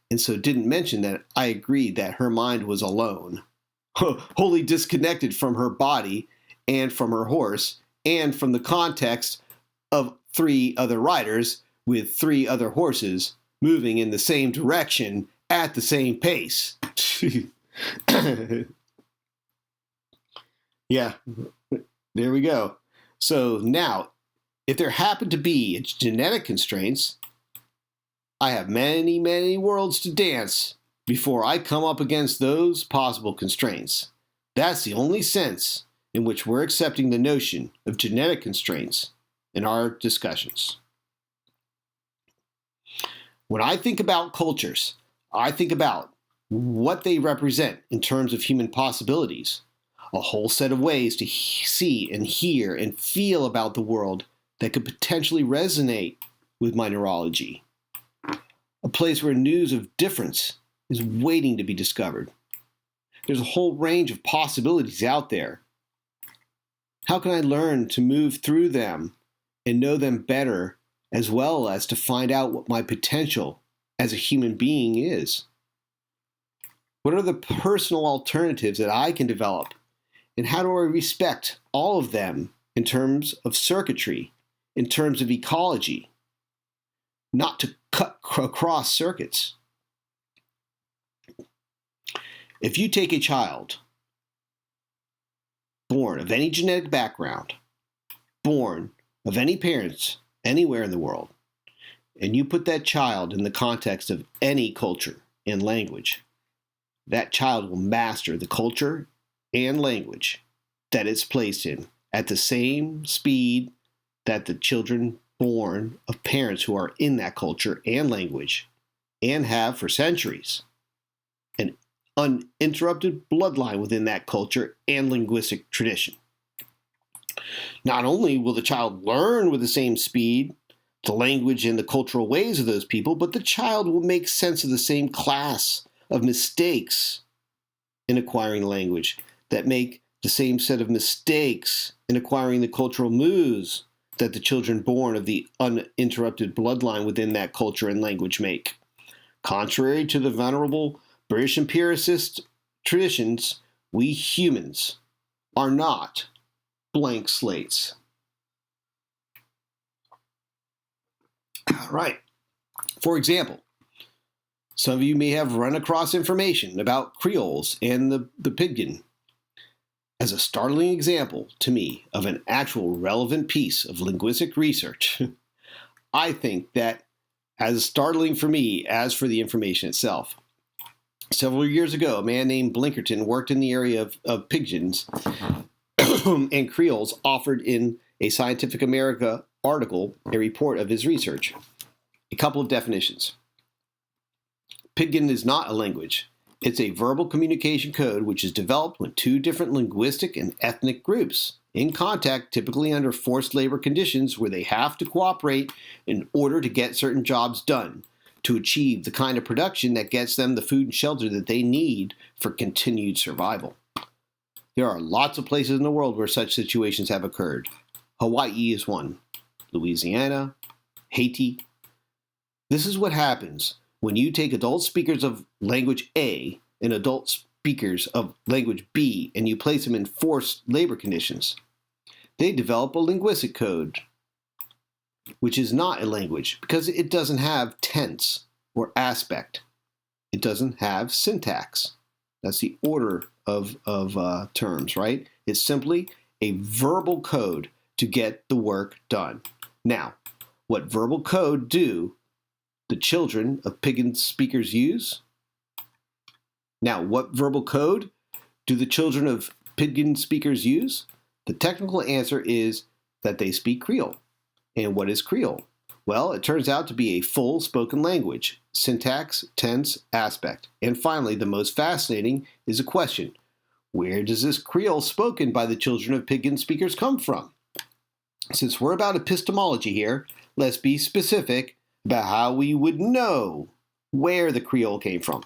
and so didn't mention that I agreed that her mind was alone, wholly disconnected from her body, and from her horse, and from the context of 3 other riders with 3 other horses moving in the same direction at the same pace. Yeah, there we go. So now, if there happen to be genetic constraints, I have many, many worlds to dance before I come up against those possible constraints. That's the only sense in which we're accepting the notion of genetic constraints in our discussions. When I think about cultures, I think about what they represent in terms of human possibilities, a whole set of ways to see and hear and feel about the world that could potentially resonate with my neurology. A place where news of difference is waiting to be discovered. There's a whole range of possibilities out there. How can I learn to move through them and know them better, as well as to find out what my potential as a human being is? What are the personal alternatives that I can develop? And how do I respect all of them in terms of circuitry, in terms of ecology, not to cut across circuits? If you take a child born of any genetic background, born of any parents anywhere in the world, and you put that child in the context of any culture and language, that child will master the culture and language that it's placed in at the same speed that the children born of parents who are in that culture and language and have for centuries an uninterrupted bloodline within that culture and linguistic tradition. Not only will the child learn with the same speed the language and the cultural ways of those people, but the child will make sense of the same class of mistakes in acquiring language that make the same set of mistakes in acquiring the cultural moves that the children born of the uninterrupted bloodline within that culture and language make. Contrary to the venerable British empiricist traditions, we humans are not blank slates. All right. For example, some of you may have run across information about Creoles and the Pidgin as a startling example to me of an actual relevant piece of linguistic research. I think that as startling for me as for the information itself. Several years ago, a man named Blinkerton worked in the area of Pidgins and Creoles, offered in a Scientific America article a report of his research. A couple of definitions. Pidgin is not a language. It's a verbal communication code which is developed when 2 different linguistic and ethnic groups in contact, typically under forced labor conditions where they have to cooperate in order to get certain jobs done to achieve the kind of production that gets them the food and shelter that they need for continued survival. There are lots of places in the world where such situations have occurred. Hawaii is one. Louisiana, Haiti. This is what happens when you take adult speakers of language A and adult speakers of language B and you place them in forced labor conditions. They develop a linguistic code, which is not a language because it doesn't have tense or aspect. It doesn't have syntax. That's the order of terms, right? It's simply a verbal code to get the work done. Now, what verbal code do the children of Pidgin speakers use? Now, what verbal code do the children of Pidgin speakers use? The technical answer is that they speak Creole. And what is Creole? Well, it turns out to be a full spoken language, syntax, tense, aspect. And finally, the most fascinating is a question. Where does this Creole spoken by the children of Pidgin speakers come from? Since we're about epistemology here, let's be specific about how we would know where the Creole came from.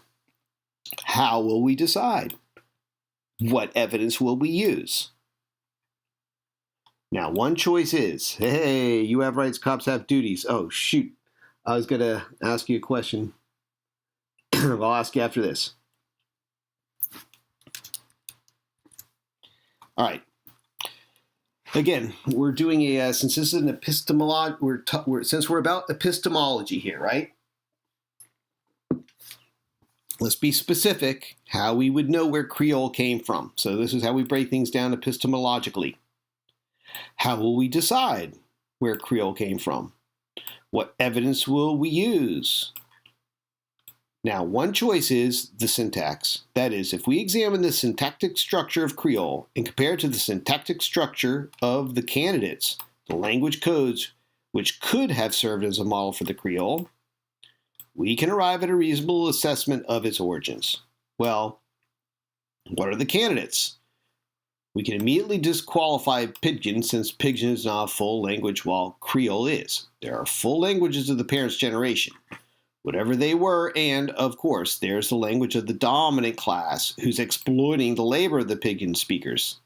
How will we decide? What evidence will we use? Now, one choice is, hey, you have rights, cops have duties. Oh, shoot. I was going to ask you a question. I'll ask you after this. All right. Again, we're doing since this is an epistemology, since we're about epistemology here, right? Let's be specific how we would know where Creole came from. So this is how we break things down epistemologically. How will we decide where Creole came from? What evidence will we use? Now, one choice is the syntax. That is, if we examine the syntactic structure of Creole and compare it to the syntactic structure of the candidates, the language codes which could have served as a model for the Creole, we can arrive at a reasonable assessment of its origins. Well, what are the candidates? We can immediately disqualify Pidgin since Pidgin is not a full language while Creole is. There are full languages of the parents' generation, whatever they were, and, of course, there's the language of the dominant class who's exploiting the labor of the Pidgin speakers.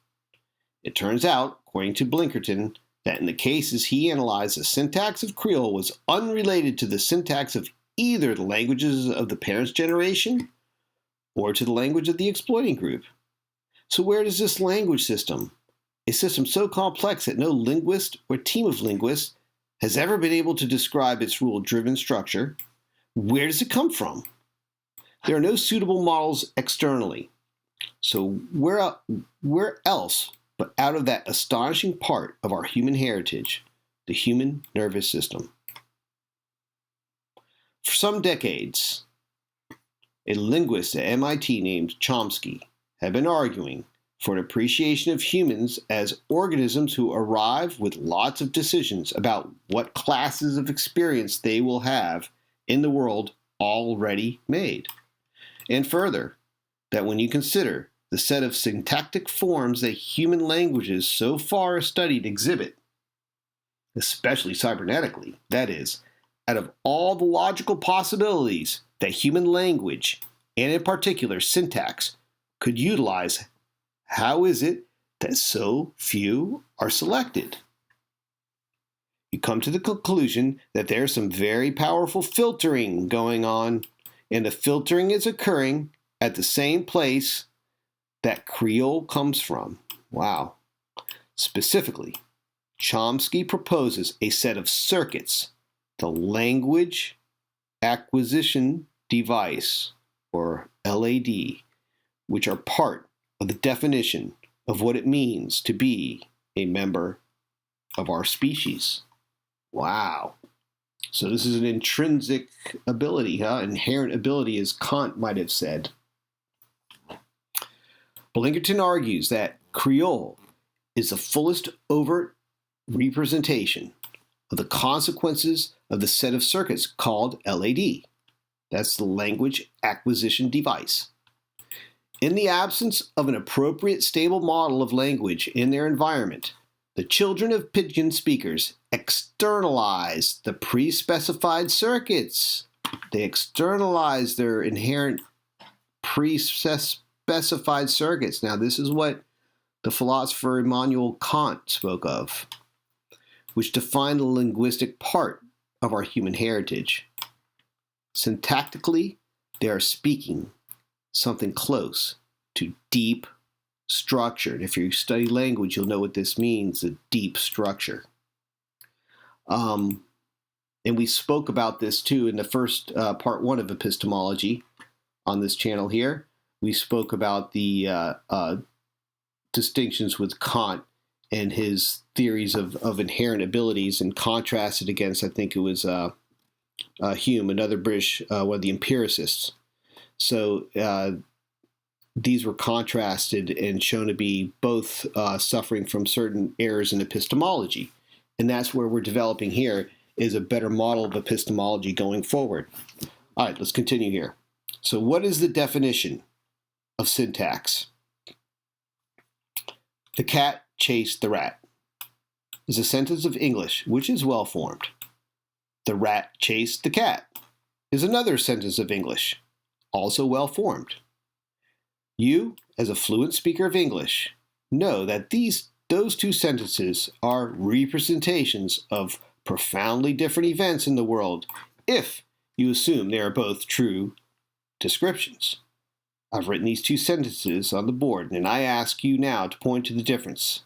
It turns out, according to Blinkerton, that in the cases he analyzed, the syntax of Creole was unrelated to the syntax of either the languages of the parents' generation or to the language of the exploiting group. So where does this language system, a system so complex that no linguist or team of linguists has ever been able to describe its rule-driven structure, where does it come from? There are no suitable models externally. So where else but out of that astonishing part of our human heritage, the human nervous system? For some decades, a linguist at MIT named Chomsky had been arguing for an appreciation of humans as organisms who arrive with lots of decisions about what classes of experience they will have in the world already made. And further, that when you consider the set of syntactic forms that human languages so far studied exhibit, especially cybernetically, that is, out of all the logical possibilities that human language, and in particular syntax, could utilize, how is it that so few are selected? You come to the conclusion that there's some very powerful filtering going on, and the filtering is occurring at the same place that Creole comes from. Wow. Specifically, Chomsky proposes a set of circuits, the language acquisition device, or LAD, which are part of the definition of what it means to be a member of our species. Wow. So this is an intrinsic ability, inherent ability, as Kant might have said. Blinkerton argues that Creole is the fullest overt representation of the consequences of the set of circuits called LAD. That's the language acquisition device. In the absence of an appropriate stable model of language in their environment, the children of Pidgin speakers externalize the pre-specified circuits. They externalize their inherent pre-specified circuits. Now, this is what the philosopher Immanuel Kant spoke of, which define the linguistic part of our human heritage. Syntactically, they are speaking something close to deep structure. And if you study language, you'll know what this means, a deep structure. And we spoke about this too in the first part one of epistemology on this channel here. We spoke about the distinctions with Kant and his theories of inherent abilities, and contrasted against, I think it was Hume, another British, one of the empiricists. So these were contrasted and shown to be both suffering from certain errors in epistemology. And that's where we're developing here, is a better model of epistemology going forward. All right, let's continue here. So what is the definition of syntax? The cat chased the rat is a sentence of English which is well formed. The rat chased the cat is another sentence of English, also well formed. You, as a fluent speaker of English, know that those two sentences are representations of profoundly different events in the world if you assume they are both true descriptions. I've written these two sentences on the board, and I ask you now to point to the difference.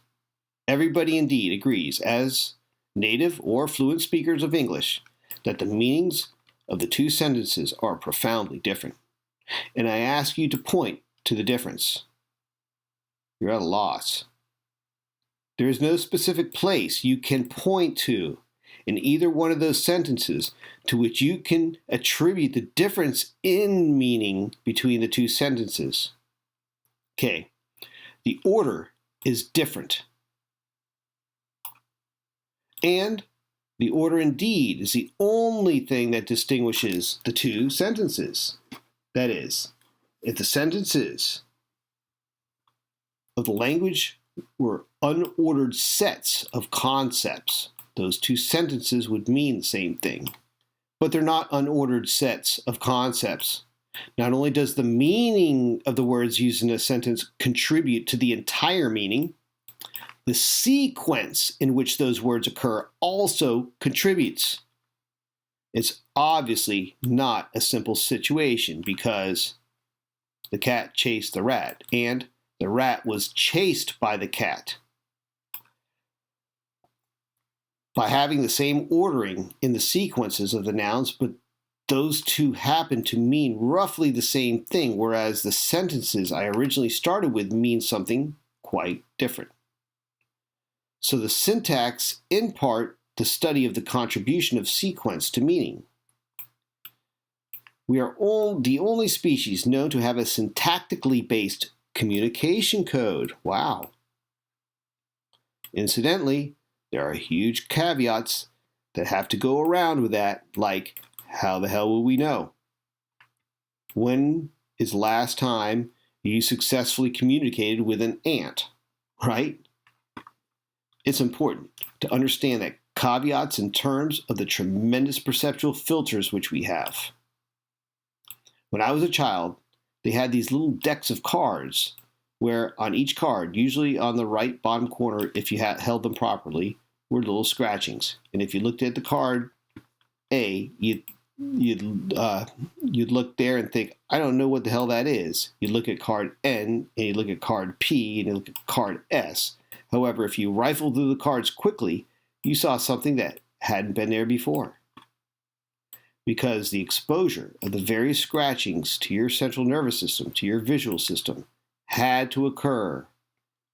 Everybody indeed agrees, as native or fluent speakers of English, that the meanings of the two sentences are profoundly different. And I ask you to point to the difference. You're at a loss. There is no specific place you can point to in either one of those sentences to which you can attribute the difference in meaning between the two sentences. Okay, the order is different. And the order indeed is the only thing that distinguishes the two sentences. That is, if the sentences of the language were unordered sets of concepts, those two sentences would mean the same thing. But they're not unordered sets of concepts. Not only does the meaning of the words used in a sentence contribute to the entire meaning, the sequence in which those words occur also contributes. It's obviously not a simple situation because the cat chased the rat and the rat was chased by the cat. By having the same ordering in the sequences of the nouns, but those two happen to mean roughly the same thing, whereas the sentences I originally started with mean something quite different. So the syntax, in part, the study of the contribution of sequence to meaning. We are the only species known to have a syntactically based communication code. Wow. Incidentally, there are huge caveats that have to go around with that, like, how the hell will we know? When is the last time you successfully communicated with an ant, right? It's important to understand that caveats in terms of the tremendous perceptual filters which we have. When I was a child, they had these little decks of cards where on each card, usually on the right bottom corner, if you held them properly, were little scratchings. And if you looked at the card A, you'd look there and think, I don't know what the hell that is. You'd look at card N, and you look at card P, and you look at card S. However, if you rifled through the cards quickly, you saw something that hadn't been there before. Because the exposure of the various scratchings to your central nervous system, to your visual system, had to occur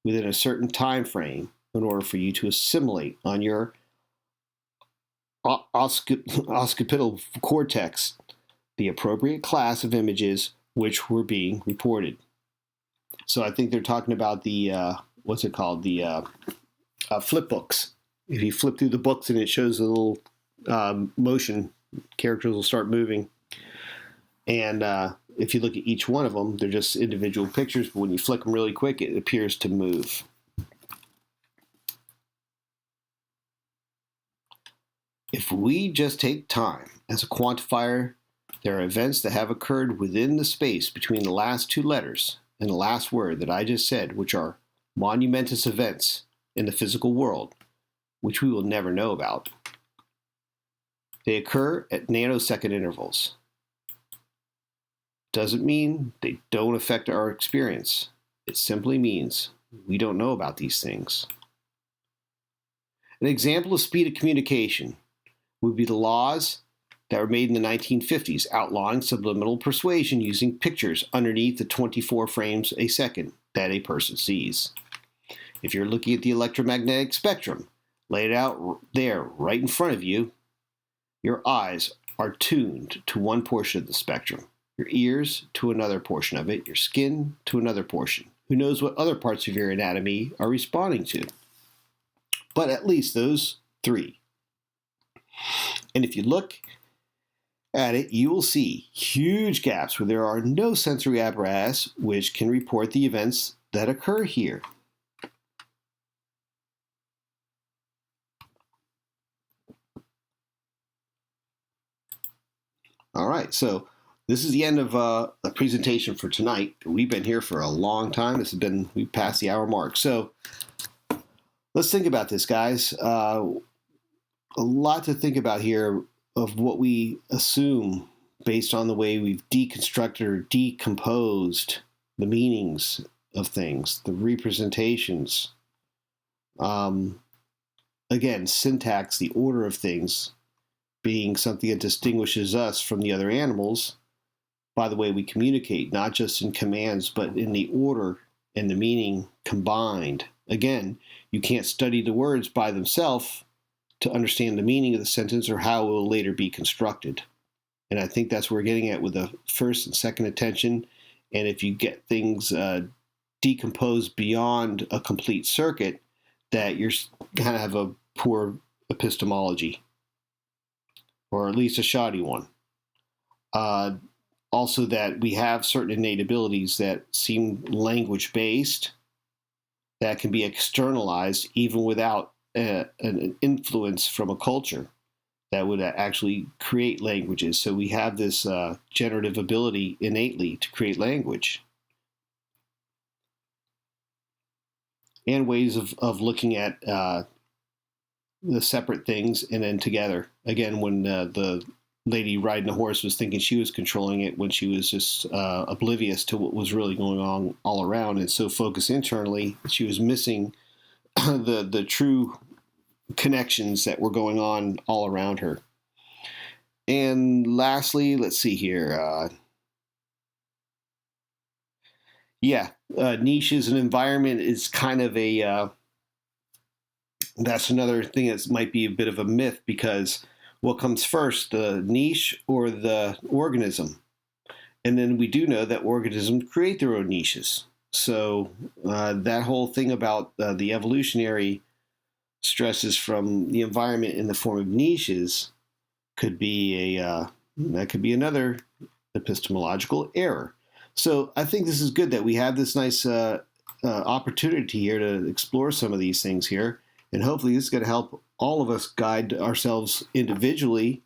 within a certain time frame in order for you to assimilate on your occipital cortex the appropriate class of images which were being reported. So I think they're talking about the, the flip books. If you flip through the books and it shows a little motion, characters will start moving. And if you look at each one of them, they're just individual pictures, but when you flick them really quick, it appears to move. If we just take time as a quantifier, there are events that have occurred within the space between the last two letters and the last word that I just said, which are monumentous events in the physical world, which we will never know about. They occur at nanosecond intervals. Doesn't mean they don't affect our experience. It simply means we don't know about these things. An example of speed of communication would be the laws that were made in the 1950s outlawing subliminal persuasion using pictures underneath the 24 frames a second that a person sees. If you're looking at the electromagnetic spectrum laid out there right in front of you, your eyes are tuned to one portion of the spectrum, your ears to another portion of it, your skin to another portion. Who knows what other parts of your anatomy are responding to? But at least those three. And if you look at it, you will see huge gaps where there are no sensory apparatus which can report the events that occur here. All right, so this is the end of the presentation for tonight. We've been here for a long time. We passed the hour mark. So let's think about this, guys. A lot to think about here of what we assume based on the way we've deconstructed or decomposed the meanings of things, the representations, Again, syntax, the order of things, being something that distinguishes us from the other animals by the way we communicate, not just in commands, but in the order and the meaning combined. Again, you can't study the words by themselves to understand the meaning of the sentence or how it will later be constructed. And I think that's what we're getting at with the first and second attention. And if you get things decomposed beyond a complete circuit, that you're kind of have a poor epistemology, or at least a shoddy one. Also, that we have certain innate abilities that seem language-based, that can be externalized even without an influence from a culture that would actually create languages. So we have this generative ability innately to create language. And ways of looking at the separate things and then together. Again, when the lady riding the horse was thinking she was controlling it, when she was just oblivious to what was really going on all around and so focused internally, she was missing the true connections that were going on all around her. And lastly, let's see here. Niches and environment is kind of that's another thing that might be a bit of a myth, because what comes first, the niche or the organism? And then we do know that organisms create their own niches. So that whole thing about the evolutionary stresses from the environment in the form of niches could be that could be another epistemological error. So I think this is good that we have this nice opportunity here to explore some of these things here. And hopefully this is going to help all of us guide ourselves individually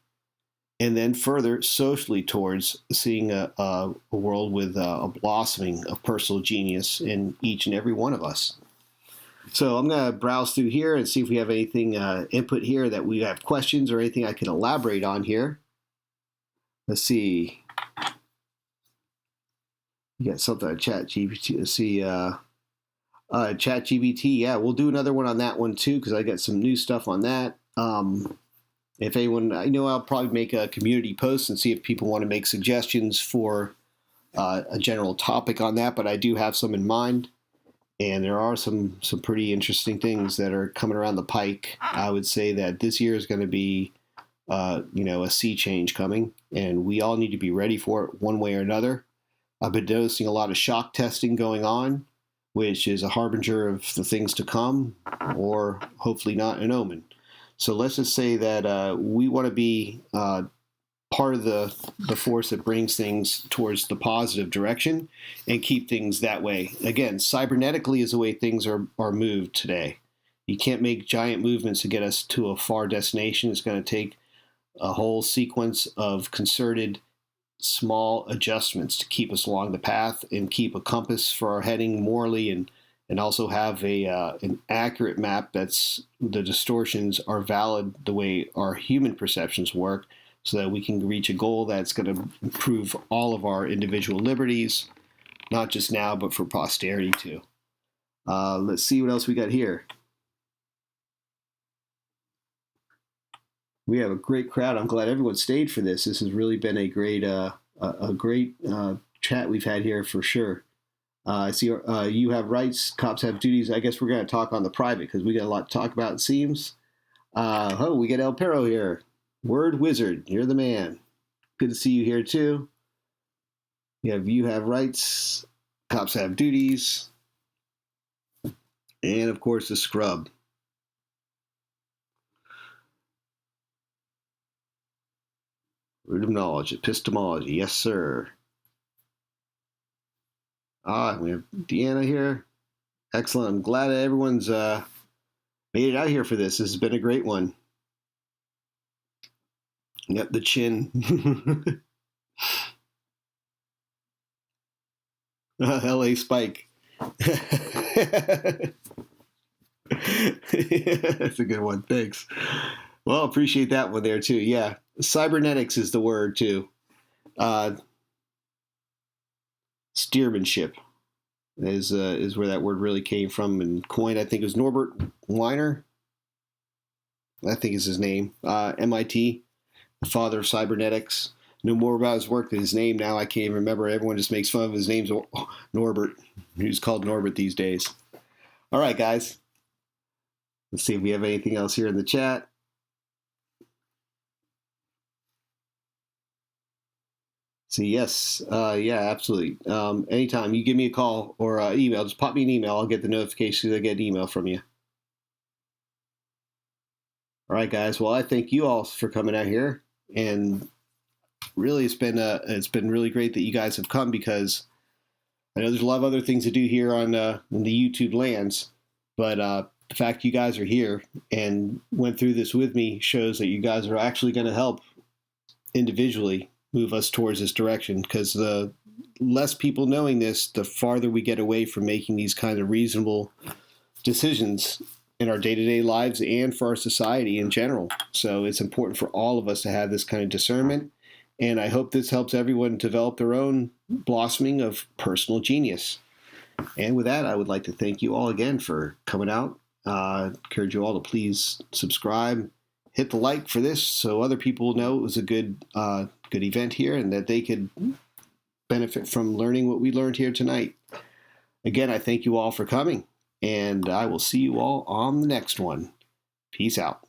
and then further socially towards seeing a world with a blossoming of personal genius in each and every one of us. So I'm going to browse through here and see if we have anything input here that we have questions or anything I can elaborate on here. Let's see. You got something on ChatGPT. Let's see. ChatGPT. Yeah, we'll do another one on that one too, because I got some new stuff on that. If anyone, I'll probably make a community post and see if people want to make suggestions for a general topic on that. But I do have some in mind, and there are some pretty interesting things that are coming around the pike. I would say that this year is going to be, a sea change coming, and we all need to be ready for it one way or another. I've been noticing a lot of shock testing going on, which is a harbinger of the things to come, or hopefully not an omen. So let's just say that we want to be part of the force that brings things towards the positive direction and keep things that way. Again, cybernetically is the way things are moved today. You can't make giant movements to get us to a far destination. It's going to take a whole sequence of concerted small adjustments to keep us along the path and keep a compass for our heading morally, and also have an accurate map that's the distortions are valid the way our human perceptions work, so that we can reach a goal that's going to improve all of our individual liberties, not just now but for posterity too. Let's see what else we got here. We have a great crowd. I'm glad everyone stayed for this. This has really been a great chat we've had here for sure. I see you have rights, cops have duties. I guess we're going to talk on the private because we got a lot to talk about, it seems. We get El Perro here. Word Wizard, you're the man. Good to see you here too. You have rights, cops have duties. And of course the scrub. Root of knowledge, epistemology, yes sir. We have Deanna here. Excellent. I'm glad that everyone's made it out here for this. This has been a great one. Yep, the chin. LA Spike. That's a good one. Thanks. Well, appreciate that one there too. Yeah. Cybernetics is the word too. Steermanship. is where that word really came from, and coined. I think it was Norbert Wiener. I think is his name. MIT, the father of cybernetics. Know more about his work than his name now. I can't even remember. Everyone just makes fun of his name's Norbert. He's called Norbert these days. All right, guys. Let's see if we have anything else here in the chat. So yes, yeah, absolutely. Anytime you give me a call or email, just pop me an email. I'll get the notification. I get an email from you. All right, guys. Well, I thank you all for coming out here, and really, it's been really great that you guys have come, because I know there's a lot of other things to do here on in the YouTube lands, but the fact you guys are here and went through this with me shows that you guys are actually going to help individually move us towards this direction, because the less people knowing this, the farther we get away from making these kind of reasonable decisions in our day-to-day lives and for our society in general. So it's important for all of us to have this kind of discernment, and I hope this helps everyone develop their own blossoming of personal genius. And with that, I would like to thank you all again for coming out. Encourage you all to please subscribe, hit the like for this, so other people know it was a good event here, and that they could benefit from learning what we learned here tonight. Again, I thank you all for coming, and I will see you all on the next one. Peace out.